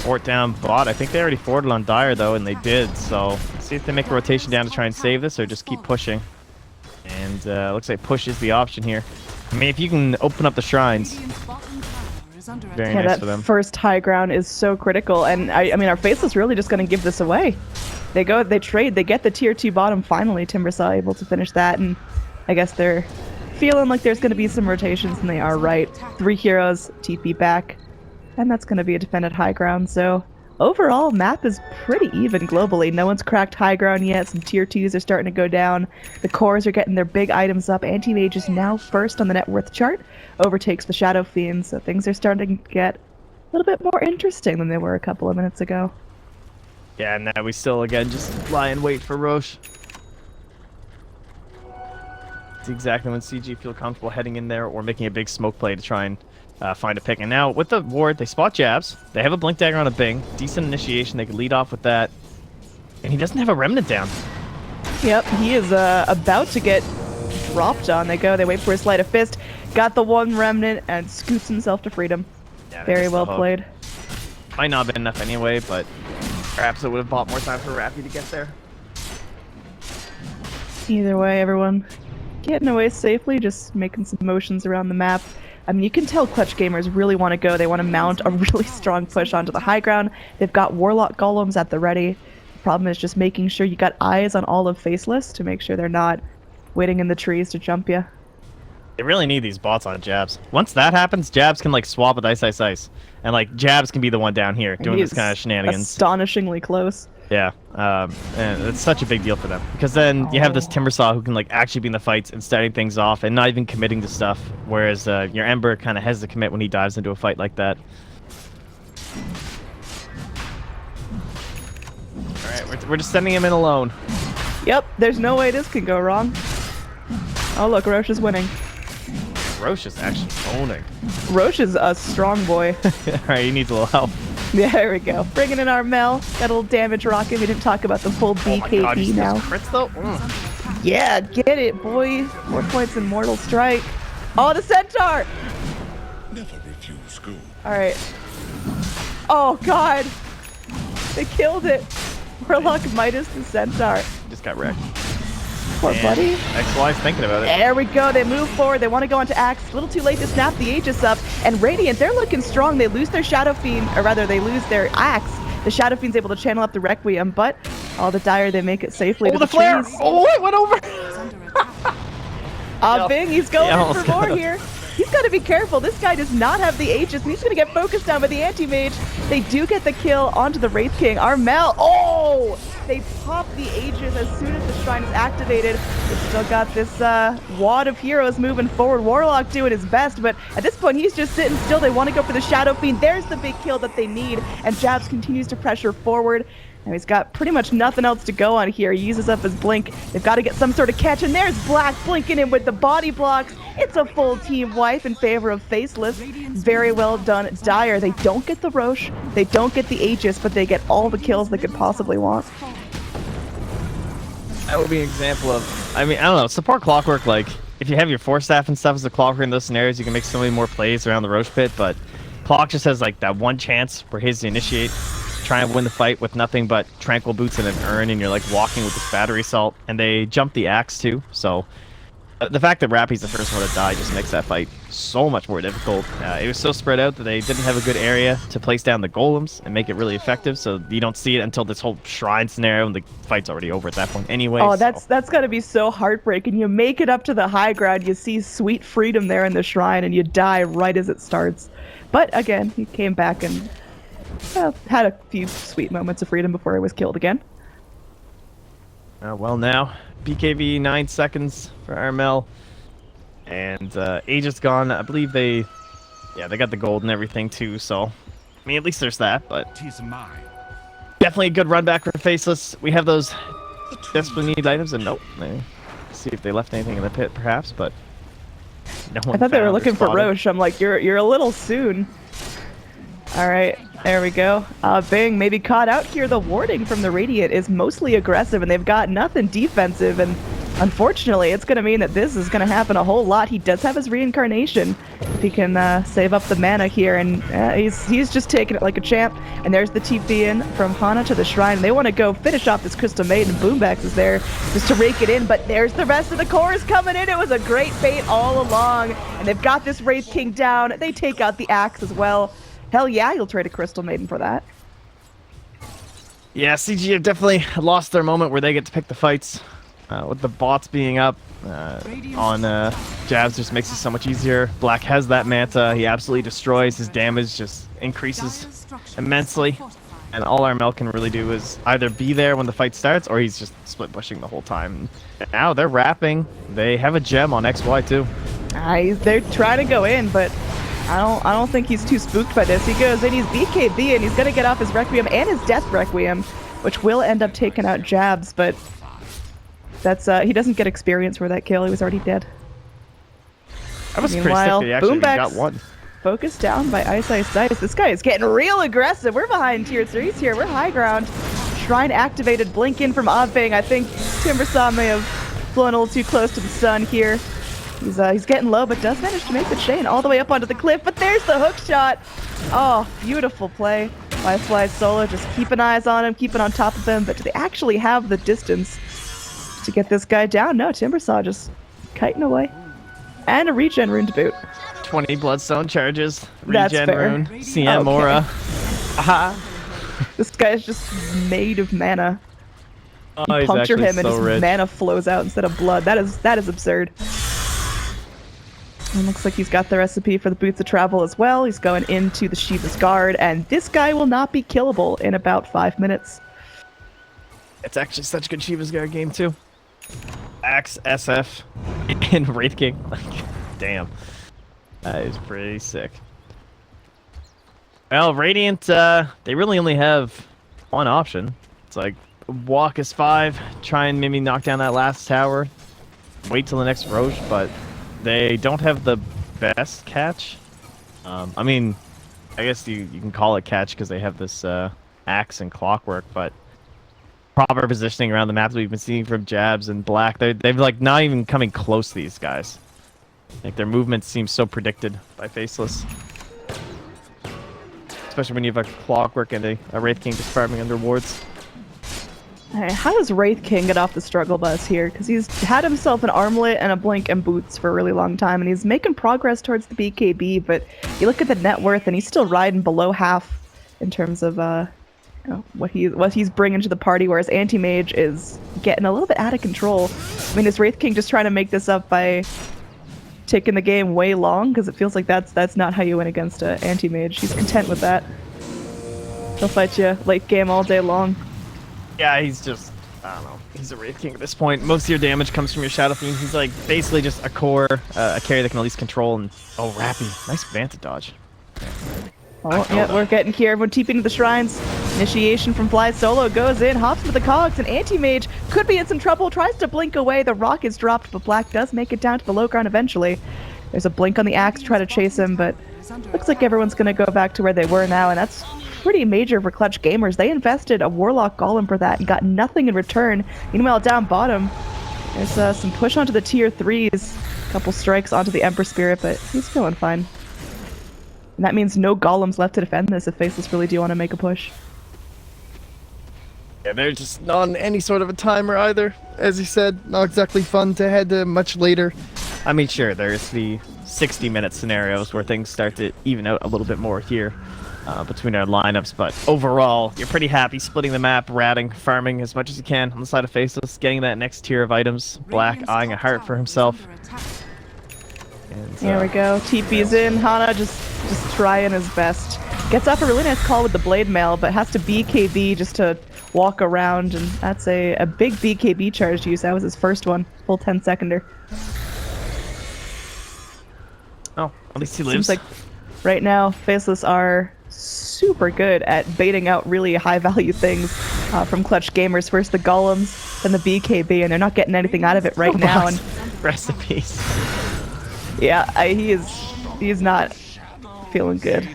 fort down bot. I think they already forted on Dire though, and they did. So let's see if they make a rotation down to try and save this, or just keep pushing. And looks like push is the option here. I mean, if you can open up the shrines, Radiant's bottom tower is under very attack. nice that for them. first high ground is so critical, and I mean, our Faceless really just going to give this away. They trade, they get the tier 2 bottom finally. Timbersaw able to finish that, and I guess they're feeling like there's going to be some rotations, and they are right. 3 heroes, TP back, and that's going to be a defended high ground. So overall, map is pretty even globally. No one's cracked high ground yet. Some tier 2s are starting to go down. The cores are getting their big items up. Anti-Mage is now first on the net worth chart, overtakes the Shadow Fiend, so things are starting to get a little bit more interesting than they were a couple of minutes ago. Yeah, and now we still again just lie and wait for Roche. It's exactly when CG feel comfortable heading in there or making a big smoke play to try and find a pick. And now with the ward, they spot jabs. They have a blink dagger on a Bing. Decent initiation. They can lead off with that. And he doesn't have a remnant down. Yep, he is about to get dropped on. They wait for his sleight of fist. Got the one remnant and scoots himself to freedom. Yeah, Very well played. Might not have been enough anyway, but perhaps it would have bought more time for Rappy to get there. Either way, everyone getting away safely, just making some motions around the map. I mean, you can tell Clutch gamers really want to go. They want to mount a really strong push onto the high ground. They've got Warlock Golems at the ready. The problem is just making sure you got eyes on all of Faceless to make sure they're not waiting in the trees to jump you. They really need these bots on jabs. Once that happens, jabs can like swap with ice. And like jabs can be the one down here doing this kind of shenanigans. Astonishingly close. Yeah, and it's such a big deal for them because then you have this Timbersaw who can like actually be in the fights and starting things off and not even committing to stuff, whereas your Ember kind of has to commit when he dives into a fight like that. All right, we're just sending him in alone. Yep, there's no way this can go wrong. Oh look, Roche is winning. Roche is actually owning. Roche is a strong boy. All right, he needs a little help. Yeah, there we go. Bringing in our Mel. Got a little damage rocket. We didn't talk about the full BKB God, you see now. those crits though? Mm. Yeah, get it, boy. 4 points in Mortal Strike. Oh, the Centaur! Never refuse school. Alright. Oh, God. They killed it. Warlock Midas the Centaur. Just got wrecked. Poor buddy. XY's thinking about it. There we go. They move forward. They want to go onto Axe. A little too late to snap the Aegis up. And Radiant, they're looking strong. They lose their Shadow Fiend, or rather, they lose their Axe. The Shadow Fiend's able to channel up the Requiem, but all the Dire, they make it safely to the flare! trees. Oh, it went over! Is under attack. Bing, he's going Yeah, in almost for more got him. here. He's got to be careful. This guy does not have the Aegis, and he's going to get focused on by the Anti-Mage. They do get the kill onto the Wraith King. Armel, oh! They pop the Aegis as soon as the Shrine is activated. They've still got this wad of heroes moving forward. Warlock doing his best, but at this point, he's just sitting still. They want to go for the Shadow Fiend. There's the big kill that they need, and Jabs continues to pressure forward. Now he's got pretty much nothing else to go on here. He uses up his blink. They've got to get some sort of catch, and there's Black blinking in with the body blocks. It's a full team wipe in favor of Faceless. Very well done, Dire. They don't get the Roche, they don't get the Aegis, but they get all the kills they could possibly want. That would be an example of, I mean, I don't know, support Clockwork, like, if you have your Force Staff and stuff as a Clockwork in those scenarios, you can make so many more plays around the Roche Pit, but Clock just has, like, that one chance for his to initiate, try and win the fight with nothing but Tranquil Boots and an Urn, and you're, like, walking with this Battery Assault, and they jump the Axe, too, so the fact that Rappy's the first one to die just makes that fight so much more difficult. It was so spread out that they didn't have a good area to place down the golems and make it really effective, so you don't see it until this whole shrine scenario, and the fight's already over at that point anyway. Oh, that's got to be so heartbreaking. You make it up to the high ground, you see sweet freedom there in the shrine, and you die right as it starts. But again, he came back and had a few sweet moments of freedom before he was killed again. Well, now BKB 9 seconds for Armel, and Aegis gone. I believe they got the gold and everything too. So, I mean, at least there's that. But Tis mine. definitely a good run back for Faceless. We have those desperately needed items, and nope. See if they left anything in the pit, perhaps, but no one. I thought they were found or looking for spotted. Roche. I'm like, you're a little soon. All right, there we go. Bing maybe caught out here. The warding from the Radiant is mostly aggressive, and they've got nothing defensive, and Unfortunately, it's going to mean that this is going to happen a whole lot. He does have his reincarnation. If he can save up the mana here, and he's just taking it like a champ. And there's the TP in from Hana to the shrine. They want to go finish off this Crystal Maiden. Boombax is there just to rake it in, but there's the rest of the cores coming in. It was a great bait all along, and they've got this Wraith King down. They take out the axe as well. Hell yeah, you'll trade a Crystal Maiden for that. Yeah, CG have definitely lost their moment where they get to pick the fights. With the bots being up on Jabs just makes it so much easier. Black has that Manta. He absolutely destroys. His damage just increases immensely. And all our Mel can really do is either be there when the fight starts, or he's just split pushing the whole time. And now they're wrapping. They have a gem on XY too. They're trying to go in, but I don't think he's too spooked by this. He goes in, he's BKB, and he's gonna get off his Requiem and his Death Requiem, which will end up taking out Jabs, but that's he doesn't get experience for that kill. He was already dead. I was Meanwhile, pretty sick that he actually got Boombax one. Focused down by Ice Ice Dice. This guy is getting real aggressive. We're behind tier 3s here. We're high ground. Shrine activated. Blink in from Oddfang. I think Timbersaw may have flown a little too close to the sun here. He's getting low, but does manage to make the chain all the way up onto the cliff. But there's the hook shot. Oh, beautiful play by Fly Solo. Just keeping eyes on him, keeping on top of him. But do they actually have the distance to get this guy down? No, Timbersaw just kiting away. And a regen rune to boot. 20 Bloodstone charges. That's Regen fair. rune. CM Aura. Aha. This guy's just made of mana. Oh, You he's puncture actually him and so his rich. mana flows out instead of blood. That is absurd. And looks like he's got the recipe for the Boots of Travel as well. He's going into the Shiva's Guard, and this guy will not be killable in about 5 minutes. It's actually such a good Shiva's Guard game too. Axe, SF, and Wraith King. Like, damn. That is pretty sick. Well, Radiant, they really only have one option. It's like, walk as 5, try and maybe knock down that last tower, wait till the next Roche, but they don't have the best catch. I mean, I guess you can call it catch because they have this axe and clockwork, but proper positioning around the map that we've been seeing from Jabs and Black, they've like not even coming close to these guys. Like their movements seem so predicted by Faceless. Especially when you have a clockwork and a Wraith King just farming under wards. Alright, how does Wraith King get off the struggle bus here? Because he's had himself an armlet and a blink and boots for a really long time, and he's making progress towards the BKB, but you look at the net worth and he's still riding below half in terms of you know, what he's bringing to the party, whereas Anti-Mage is getting a little bit out of control. I mean, is Wraith King just trying to make this up by taking the game way long? Because it feels like that's not how you win against an Anti-Mage. He's content with that. He'll fight you late game all day long. Yeah, he's just, I don't know, he's a Wraith King at this point. Most of your damage comes from your Shadow Fiend. He's like basically just a core, a carry that can at least control, and oh, Rappy, nice Vanta dodge. Oh, yeah, we're getting here. Everyone TPing to the shrines. Initiation from Fly Solo goes in, hops into the cogs, and Anti-Mage could be in some trouble, tries to blink away. The rock is dropped, but Black does make it down to the low ground eventually. There's a blink on the axe to try to chase him, but looks like everyone's going to go back to where they were now, and that's pretty major for Clutch Gamers. They invested a Warlock Golem for that and got nothing in return. Meanwhile, down bottom, there's some push onto the tier 3s. A couple strikes onto the Emperor Spirit, but he's feeling fine. And that means no golems left to defend this if Faceless really do want to make a push. Yeah, they're just not on any sort of a timer either. As you said, not exactly fun to head to much later. I mean, sure, there's the 60-minute scenarios where things start to even out a little bit more here between our lineups, but overall, you're pretty happy splitting the map, ratting, farming as much as you can on the side of Faceless, getting that next tier of items. Black eyeing a heart for himself. And, There we go. TP's in. Hana just trying his best. Gets off a really nice call with the Blade Mail, but has to BKB just to walk around, and that's a big BKB charge to use. That was his first one. Full 10-seconder. oh, at least he lives. Seems like right now, Faceless are super good at baiting out really high-value things from Clutch Gamers. First the Golems, then the BKB, and they're not getting anything out of it right now. And recipes. yeah, he's not feeling good.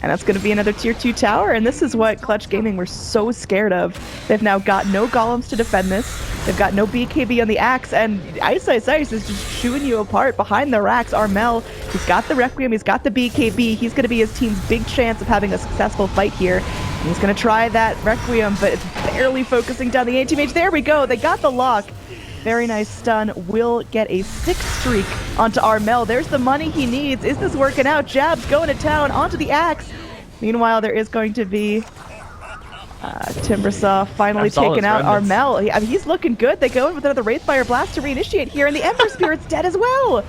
And that's going to be another tier 2 tower, and this is what Clutch Gaming were so scared of. They've now got no golems to defend this. They've got no BKB on the axe, and Ice is just chewing you apart behind the racks. Armel, he's got the Requiem, he's got the BKB. He's going to be his team's big chance of having a successful fight here. And he's going to try that Requiem, but it's barely focusing down the anti-mage. There we go, they got the lock. Very nice stun. Will get a 6 streak onto Armel. There's the money he needs. Is this working out? Jabs going to town onto the axe. Meanwhile, there is going to be Timbersaw finally taking out Armel. I mean, he's looking good. They go in with another Wraithfire Blast to reinitiate here, and the Ember Spirit's dead as well.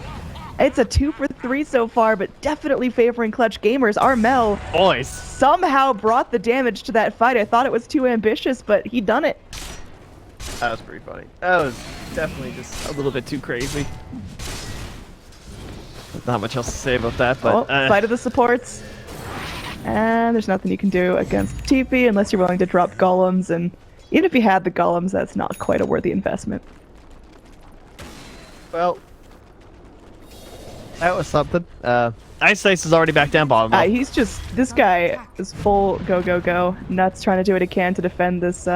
It's a 2 for 3 so far, but definitely favoring Clutch Gamers. Armel somehow brought the damage to that fight. I thought it was too ambitious, but he done it. That was pretty funny. That was definitely just a little bit too crazy. Not much else to say about that, but... Fight of the supports. And there's nothing you can do against TP unless you're willing to drop golems, and even if you had the golems, that's not quite a worthy investment. Well, that was something. Ice is already back down bottom. He's just... This guy is full go. Nuts trying to do what he can to defend this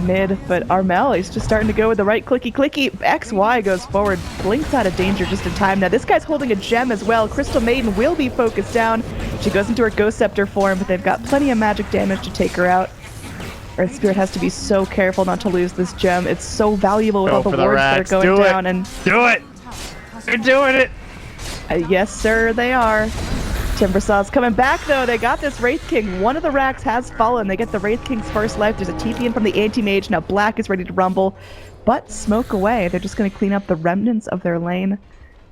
mid, but Armel, he's just starting to go with the right clicky. XY goes forward, blinks out of danger just in time. Now this guy's holding a gem as well. Crystal Maiden will be focused down. She goes into her Ghost Scepter form, but they've got plenty of magic damage to take her out. Earth Spirit has to be so careful not to lose this gem. It's so valuable with all the wards that are going down. And do it! They're doing it! Yes, sir, they are. Timbersaw's coming back, though. They got this Wraith King. One of the racks has fallen. They get the Wraith King's first life. There's a TP in from the Anti-Mage. Now Black is ready to rumble, but smoke away. They're just going to clean up the remnants of their lane.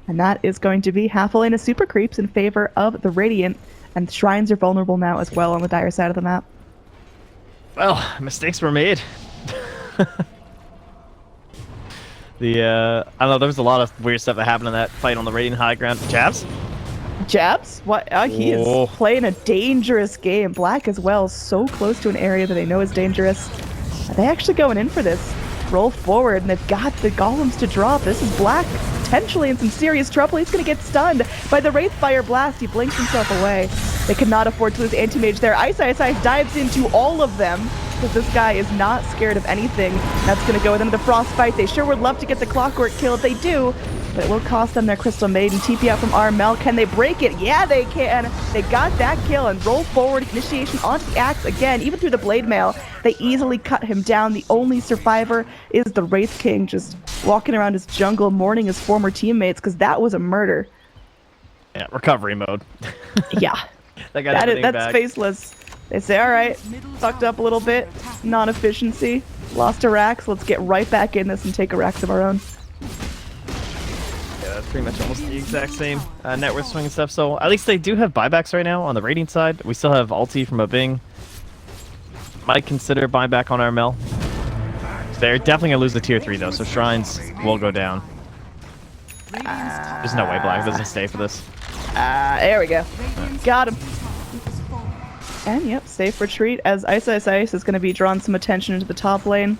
And that is going to be half a lane of super creeps in favor of the Radiant. And Shrines are vulnerable now as well on the Dire side of the map. Well, mistakes were made. I don't know, there was a lot of weird stuff that happened in that fight on the Radiant high ground. Jabs? What? He is playing a dangerous game. Black as well, so close to an area that they know is dangerous. Are they actually going in for this? Roll forward, and they've got the golems to drop. This is Black potentially in some serious trouble. He's going to get stunned by the Wraithfire Blast. He blinks himself away. They cannot afford to lose Anti-Mage there. Ice dives into all of them, because this guy is not scared of anything. That's going to go with into the Frostbite. They sure would love to get the Clockwork kill if they do, but it will cost them their Crystal Maiden. TP out from Armel. Can they break it? Yeah, they can. They got that kill and roll forward. Initiation onto the axe again. Even through the Blade Mail, they easily cut him down. The only survivor is the Wraith King, just walking around his jungle, mourning his former teammates, because that was a murder. Yeah, recovery mode. Yeah. That's Faceless. They say, all right, fucked up a little bit, non-efficiency, lost a Rax, let's get right back in this and take a Rax of our own. Yeah, that's pretty much almost the exact same net worth swing and stuff. So at least they do have buybacks right now on the Radiant side. We still have ulti from a Bing. Might consider buyback on Armel. They're definitely going to lose the tier 3 though, so Shrines will go down. There's no way Black doesn't stay for this. There we go. Got him. And yep, safe retreat as Ice is going to be drawing some attention into the top lane,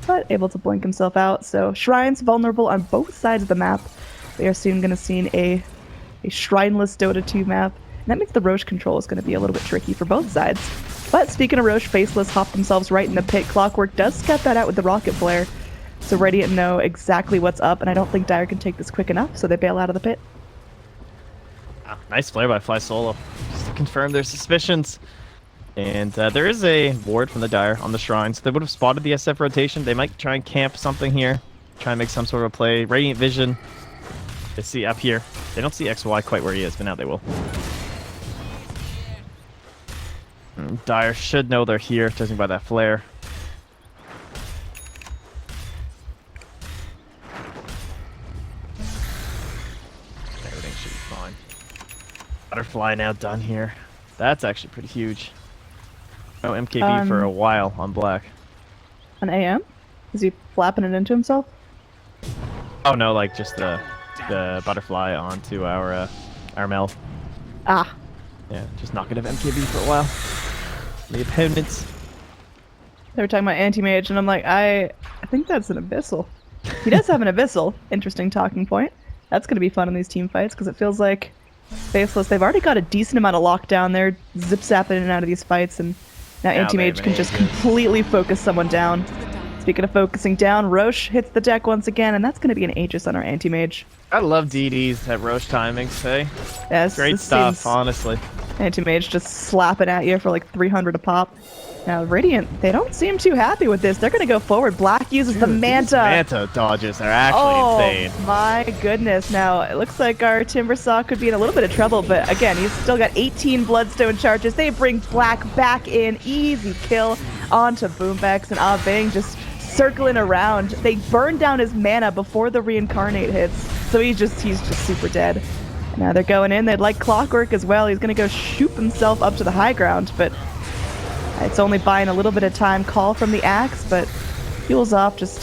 but able to blink himself out. So Shrine's vulnerable on both sides of the map. We are soon going to see a Shrineless Dota 2 map. And that means the Roche control is going to be a little bit tricky for both sides. But speaking of Roche, Faceless hopped themselves right in the pit. Clockwork does scout that out with the Rocket Flare. So Radiant know exactly what's up, and I don't think Dire can take this quick enough, so they bail out of the pit. Nice flare by Fly Solo, just to confirm their suspicions. And there is a ward from the Dire on the Shrines. They would have spotted the SF rotation. They might try and camp something here, try and make some sort of a play. Radiant Vision, they see up here. They don't see XY quite where he is, but now they will. And Dire should know they're here, judging by that flare. Everything should be fine. Butterfly now done here. That's actually pretty huge. No MKB for a while on Black. On AM? Is he flapping it into himself? Oh no, like just the butterfly onto our Mel. Ah. Yeah, just not gonna have MKB for a while. The opponents. They were talking about Anti-Mage, and I'm like, I think that's an Abyssal. He does have an Abyssal. Interesting talking point. That's gonna be fun in these team fights, because it feels like Faceless, they've already got a decent amount of lockdown there, zip-zapping in and out of these fights, and now Now they Anti-Mage have can an just Aegis. completely focus someone down. Speaking of focusing down, Roche hits the deck once again, and that's going to be an Aegis on our Anti-Mage. I love DDs at Roche timings, hey? Yes, Great this stuff, seems- honestly. Anti-Mage just slapping at you for like 300 a pop. Now, Radiant, they don't seem too happy with this. They're going to go forward. Black uses the These Manta. Manta dodges are actually Oh insane. my goodness. Now, it looks like our Timbersaw could be in a little bit of trouble, but again, he's still got 18 Bloodstone charges. They bring Black back in. Easy kill onto Boombex, and Bang just circling around. They burn down his mana before the reincarnate hits, so he's just super dead. Now they're going in. They'd like Clockwork as well. He's going to go shoot himself up to the high ground, but it's only buying a little bit of time. Call from the Axe, but fuels off, just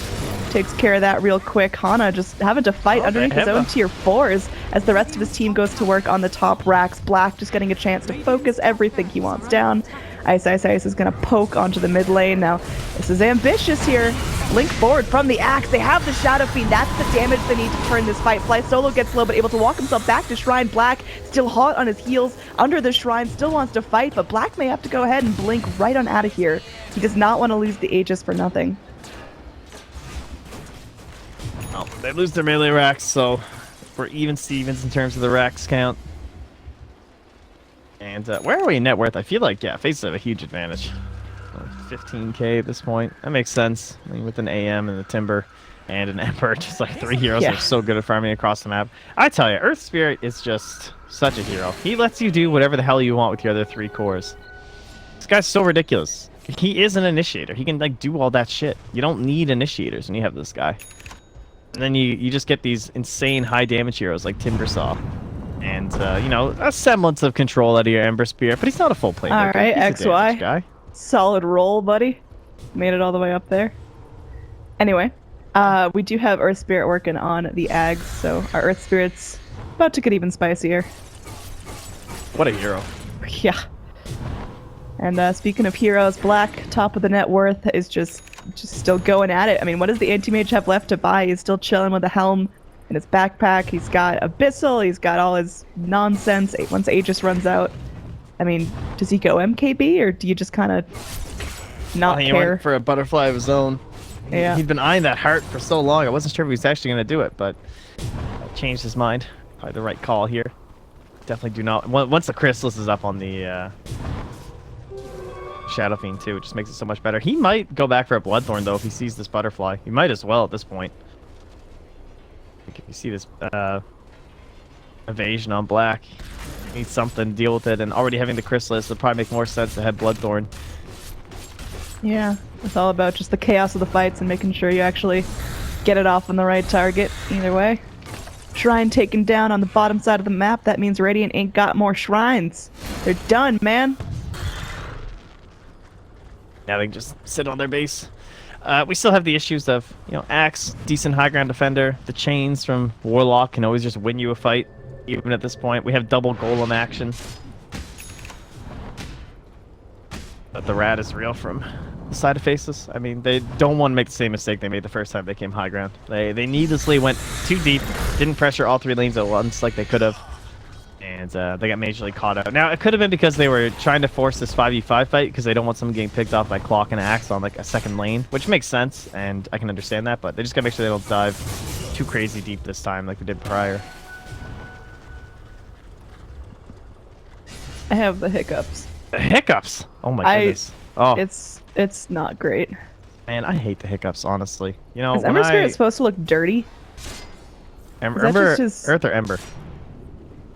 takes care of that real quick. Hana just having to fight underneath his own tier 4s as the rest of his team goes to work on the top racks. Black just getting a chance to focus everything he wants down. Ice is going to poke onto the mid lane. Now, this is ambitious here. Link forward from the Axe. They have the Shadow Fiend. That's the damage they need to turn this fight. Fly Solo gets low, but able to walk himself back to Shrine. Black still hot on his heels under the Shrine. Still wants to fight, but Black may have to go ahead and blink right on out of here. He does not want to lose the Aegis for nothing. Oh, they lose their melee racks, so we're even Stevens in terms of the racks count. And where are we in net worth? I feel like, yeah, Faces have a huge advantage. 15k at this point. That makes sense. I mean, with an AM and a Timber and an Emperor, just like 3 heroes that are so good at farming across the map. I tell you, Earth Spirit is just such a hero. He lets you do whatever the hell you want with your other 3 cores. This guy's so ridiculous. He is an initiator. He can like do all that shit. You don't need initiators when you have this guy. And then you just get these insane high damage heroes like Timbersaw. And, you know, a semblance of control out of your Ember Spear, but he's not a full playmaker. All right, He's a damage XY. guy. Solid roll, buddy. Made it all the way up there. Anyway, we do have Earth Spirit working on the Ags, so our Earth Spirit's about to get even spicier. What a hero. Yeah. And speaking of heroes, Black, top of the net worth, is just still going at it. I mean, what does the Anti-Mage have left to buy? He's still chilling with a helm in his backpack. He's got Abyssal. He's got all his nonsense once Aegis runs out. I mean, does he go MKB, or do you just kind of not He care? went for a butterfly of his own. Yeah. He'd been eyeing that heart for so long. I wasn't sure if he was actually going to do it, but changed his mind. Probably the right call here. Definitely do not. Once the Chrysalis is up on the Shadow Fiend too, it just makes it so much better. He might go back for a Bloodthorn though if he sees this butterfly. He might as well at this point. Like, if you see this evasion on Black, he needs something to deal with it, and already having the Chrysalis would probably make more sense to have Bloodthorn. Yeah, it's all about just the chaos of the fights and making sure you actually get it off on the right target. Either way. Shrine taken down on the bottom side of the map. That means Radiant ain't got more shrines. They're done, man. Now they can just sit on their base. We still have the issues of, you know, Axe, decent high ground defender. The chains from Warlock can always just win you a fight, even at this point. We have double Golem action. But the rat is real from the side of Faceless. I mean, they don't want to make the same mistake they made the first time they came high ground. They needlessly went too deep, didn't pressure all 3 lanes at once like they could have. And they got majorly caught out. Now, it could have been because they were trying to force this 5v5 fight because they don't want someone getting picked off by Clock and Axe on like a second lane, which makes sense, and I can understand that, but they just gotta make sure they don't dive too crazy deep this time like they did prior. I have the hiccups. The hiccups! Oh my goodness. Oh, It's not great. man, I hate the hiccups, honestly. You know, Is when Ember Spirit supposed to look dirty? Ember, is that just his- Earth or Ember?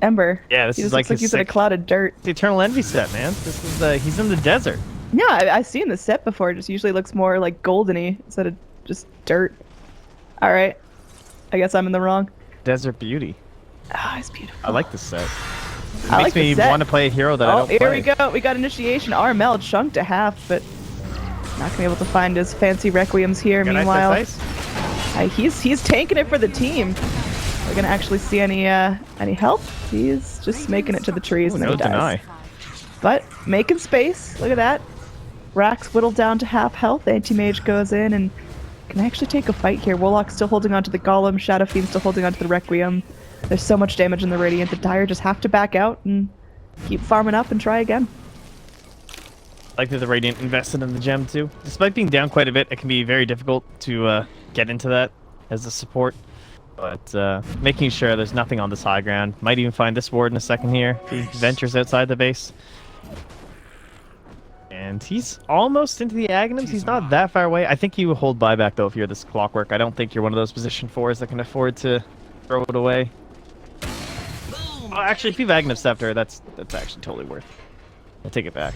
Ember. Yeah, this he is just like looks like his he's in a sick- cloud of dirt. The Eternal Envy set, man. This is he's in the desert. Yeah, I've seen the set before. It just usually looks more like goldeny instead of just dirt. All right. I guess I'm in the wrong. Desert beauty. Ah, it's beautiful. I like this set. It I makes like the me set. want to play a hero that I Oh, don't here play. we go. We got initiation. Armel chunked to half, but not gonna be able to find his fancy requiems here. Got ice, Meanwhile, ice, ice. he's tanking it for the team. We're gonna actually see any help. He's just making it to the trees Ooh, and then no he dies. deny. But making space. Look at that. Rax whittled down to half health. Anti-Mage goes in and can actually take a fight here. Warlock's still holding on to the Golem. Shadow Fiend's still holding on to the Requiem. There's so much damage in the Radiant. The Dire just have to back out and keep farming up and try again. I like that the Radiant invested in the gem too. Despite being down quite a bit, it can be very difficult to get into that as a support. But making sure there's nothing on this high ground. Might even find this ward in a second here if he ventures outside the base. And he's almost into the Aghanims. He's not that far away. I think you hold buyback though if you're this Clockwork. I don't think you're one of those position 4s that can afford to throw it away. Oh, actually, if you've Aghanim Scepter, that's actually totally worth it. I'll take it back.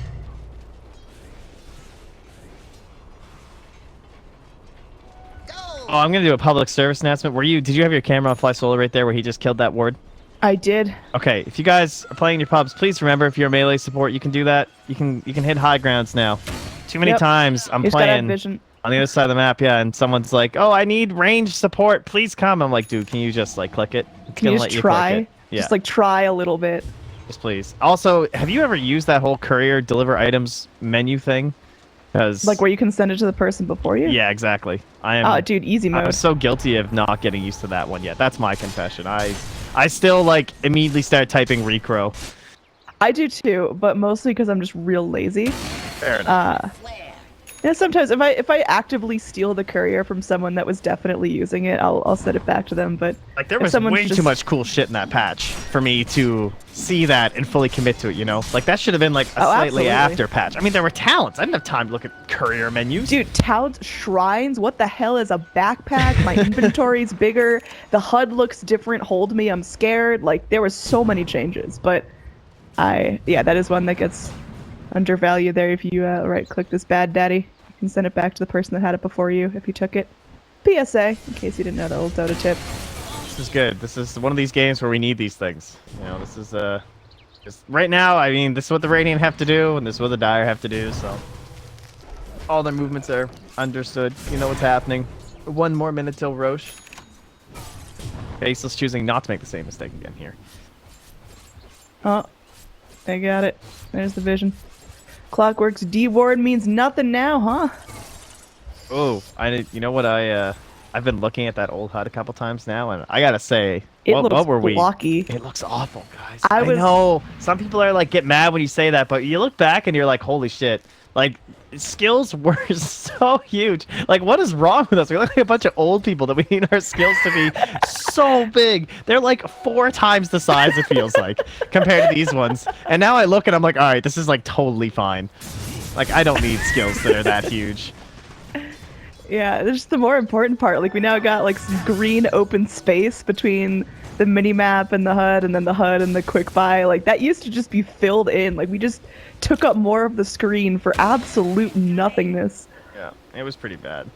Oh, I'm gonna do a public service announcement. Did you have your camera on Fly Solo right there where he just killed that ward? I did. Okay, if you guys are playing your pubs, please remember if you're a melee support, you can do that. You can hit high grounds now. Too many times I'm playing on the other side of the map, yeah, and someone's like, "Oh, I need range support. Please come." I'm like, "Dude, can you just like click it? It's can you gonna just let try? You click it." Yeah. Just like try a little bit. Just please. Also, have you ever used that whole courier deliver items menu thing? Because like where you can send it to the person before you? Yeah, exactly. Oh, dude, easy mode. I'm so guilty of not getting used to that one yet. That's my confession. I still like immediately start typing recro. I do too, but mostly because I'm just real lazy. Fair enough. Yeah, sometimes if I actively steal the courier from someone that was definitely using it, I'll send it back to them. But like there was way too much cool shit in that patch for me to see that and fully commit to it. You know, like that should have been like a slightly after patch. I mean, there were talents. I didn't have time to look at courier menus. Dude, talent shrines. What the hell is a backpack? My inventory's bigger. The HUD looks different. Hold me, I'm scared. Like there was so many changes, but that is one that gets undervalued there. If you right click this bad daddy, you can send it back to the person that had it before you if you took it. PSA, in case you didn't know the old Dota tip. This is good. This is one of these games where we need these things. You know, this is just right now. I mean, this is what the Radiant have to do, and this is what the Dire have to do. So all their movements are understood. You know what's happening. 1 more minute till Roche. Faceless choosing not to make the same mistake again here. Oh, I got it. There's the vision. Clockwork's D ward means nothing now, huh? Oh, you know what I've been looking at that old HUD a couple times now, and I gotta say, what were we? Blocky. It looks awful, guys. I know some people are like get mad when you say that, but you look back and you're like, holy shit! Like skills were so huge. Like what is wrong with us? We look like a bunch of old people that we need our skills to be so big. They're like 4 times the size it feels like compared to these ones. And now I look and I'm like, all right, this is like totally fine. Like I don't need skills that are that huge. Yeah, there's the more important part. Like we now got like some green open space between the mini map and the HUD, and then the HUD and the quick buy. Like that used to just be filled in. Like we just took up more of the screen for absolute nothingness. Yeah, it was pretty bad.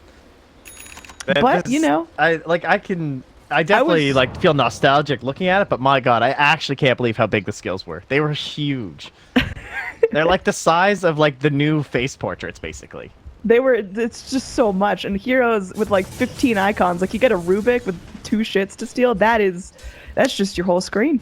But you know, I definitely like feel nostalgic looking at it, but my god, I actually can't believe how big the skills were. They were huge. They're like the size of like the new face portraits, basically. It's just so much. And heroes with like 15 icons, like you get a Rubik with 2 shits to steal, that's just your whole screen.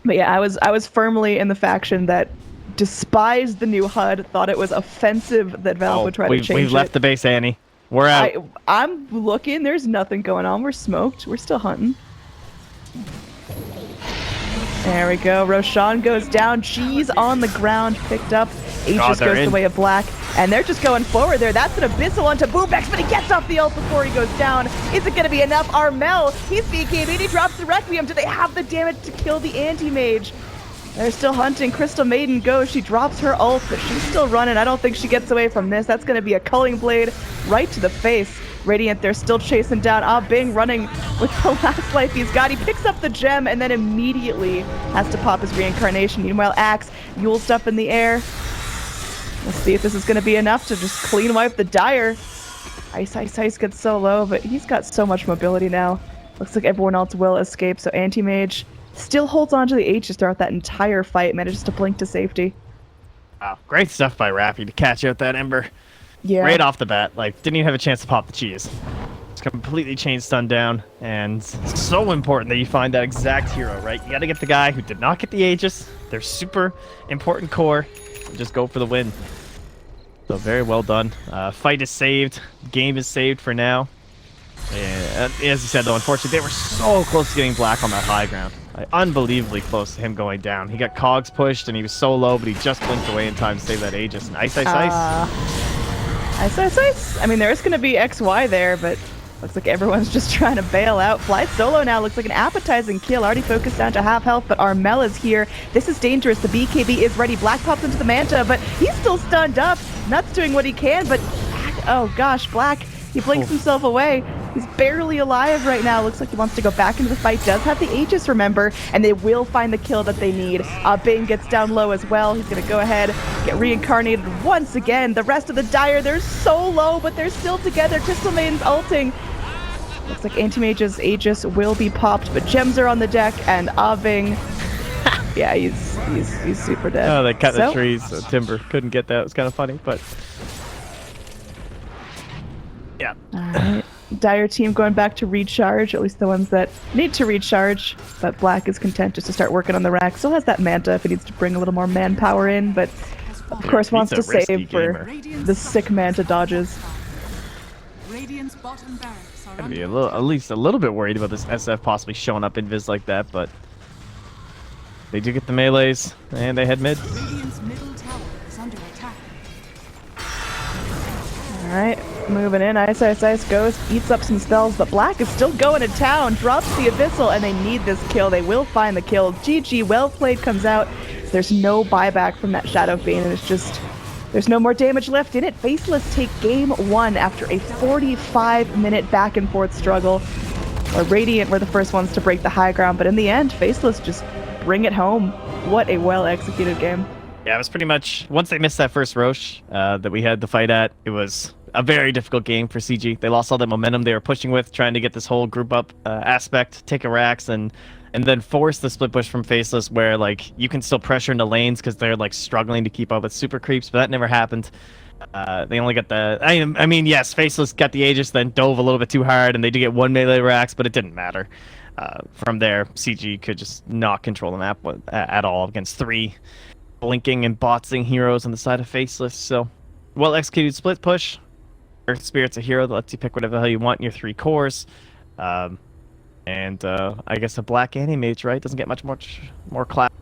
But yeah, I was firmly in the faction that despised the new HUD, thought it was offensive that Valve would try to change it. We've left the base, Annie. We're out. I'm looking, there's nothing going on. We're smoked. We're still hunting. There we go. Roshan goes down. Cheese on the ground, picked up. Aegis goes the way of black. And they're just going forward there. That's an Abyssal onto Boombex, but he gets off the ult before he goes down. Is it going to be enough? Armel, he's BKB. He drops the Requiem. Do they have the damage to kill the anti-mage? They're still hunting. Crystal Maiden goes. She drops her ult, but she's still running. I don't think she gets away from this. That's going to be a culling blade right to the face. Radiant, they're still chasing down. Ah, Bing running with the last life he's got. He picks up the gem and then immediately has to pop his reincarnation. Meanwhile, Axe, Yule stuff in the air. Let's see if this is going to be enough to just clean wipe the Dire. Ice gets so low, but he's got so much mobility now. Looks like everyone else will escape, so Anti-Mage still holds on to the Aegis throughout that entire fight, manages to blink to safety. Wow, great stuff by Rappy to catch out that Ember. Yeah. Right off the bat, like, didn't even have a chance to pop the cheese. It's completely changed stun down, and it's so important that you find that exact hero, right? You gotta get the guy who did not get the Aegis, their super important core, and just go for the win. So very well done. Fight is saved, game is saved for now. Yeah, as you said, though, unfortunately, they were so close to getting black on that high ground. Like, unbelievably close to him going down. He got cogs pushed, and he was so low, but he just blinked away in time to save that Aegis. And ice. Ice. I mean, there is going to be XY there, but looks like everyone's just trying to bail out. Fly solo now looks like an appetizing kill. Already focused down to half health, but Armel is here. This is dangerous. The BKB is ready. Black pops into the Manta, but he's still stunned up. Nuts doing what he can, but oh gosh, Black, he blinks himself away. He's barely alive right now. Looks like he wants to go back into the fight. Does have the Aegis, remember, and they will find the kill that they need. Bane gets down low as well. He's going to go ahead, get reincarnated once again. The rest of the Dire, they're so low, but they're still together. Crystal Maiden's ulting. Looks like Anti-Mage's Aegis will be popped, but gems are on the deck, and Aving, yeah, he's super dead. Oh, they cut the trees. So timber couldn't get that. It was kind of funny, but yeah. All right. Dire team going back to recharge, at least the ones that need to recharge, but Black is content just to start working on the rack. Still has that Manta if he needs to bring a little more manpower in, but of course wants to save for the sick Manta dodges. Radiant's bottom barracks are I'd under be at least a little bit worried about this SF possibly showing up in Viz like that, but they do get the melees, and they head mid. Radiant's middle tower is under attack. Alright, moving in. Ice goes, eats up some spells, but Black is still going to town, drops the Abyssal, and they need this kill. They will find the kill. GG, well played comes out. There's no buyback from that Shadow Bane, and it's just, there's no more damage left in it. Faceless take game 1 after a 45-minute back and forth struggle. Where Radiant were the first ones to break the high ground, but in the end, Faceless just bring it home. What a well-executed game. Yeah, it was pretty much, once they missed that first Roche that we had the fight at, it was a very difficult game for CG. They lost all that momentum they were pushing with, trying to get this whole group up aspect, take a racks, and then force the split push from Faceless where, like, you can still pressure into lanes because they're, like, struggling to keep up with super creeps, but that never happened. They only got the... I mean, yes, Faceless got the Aegis, then dove a little bit too hard, and they did get 1 melee racks, but it didn't matter. From there, CG could just not control the map at all against 3 blinking and botsing heroes on the side of Faceless. So, well-executed split push. Earth Spirit's a hero that lets you pick whatever the hell you want in your 3 cores. And I guess a Black Anti-Mage, right? Doesn't get much more class.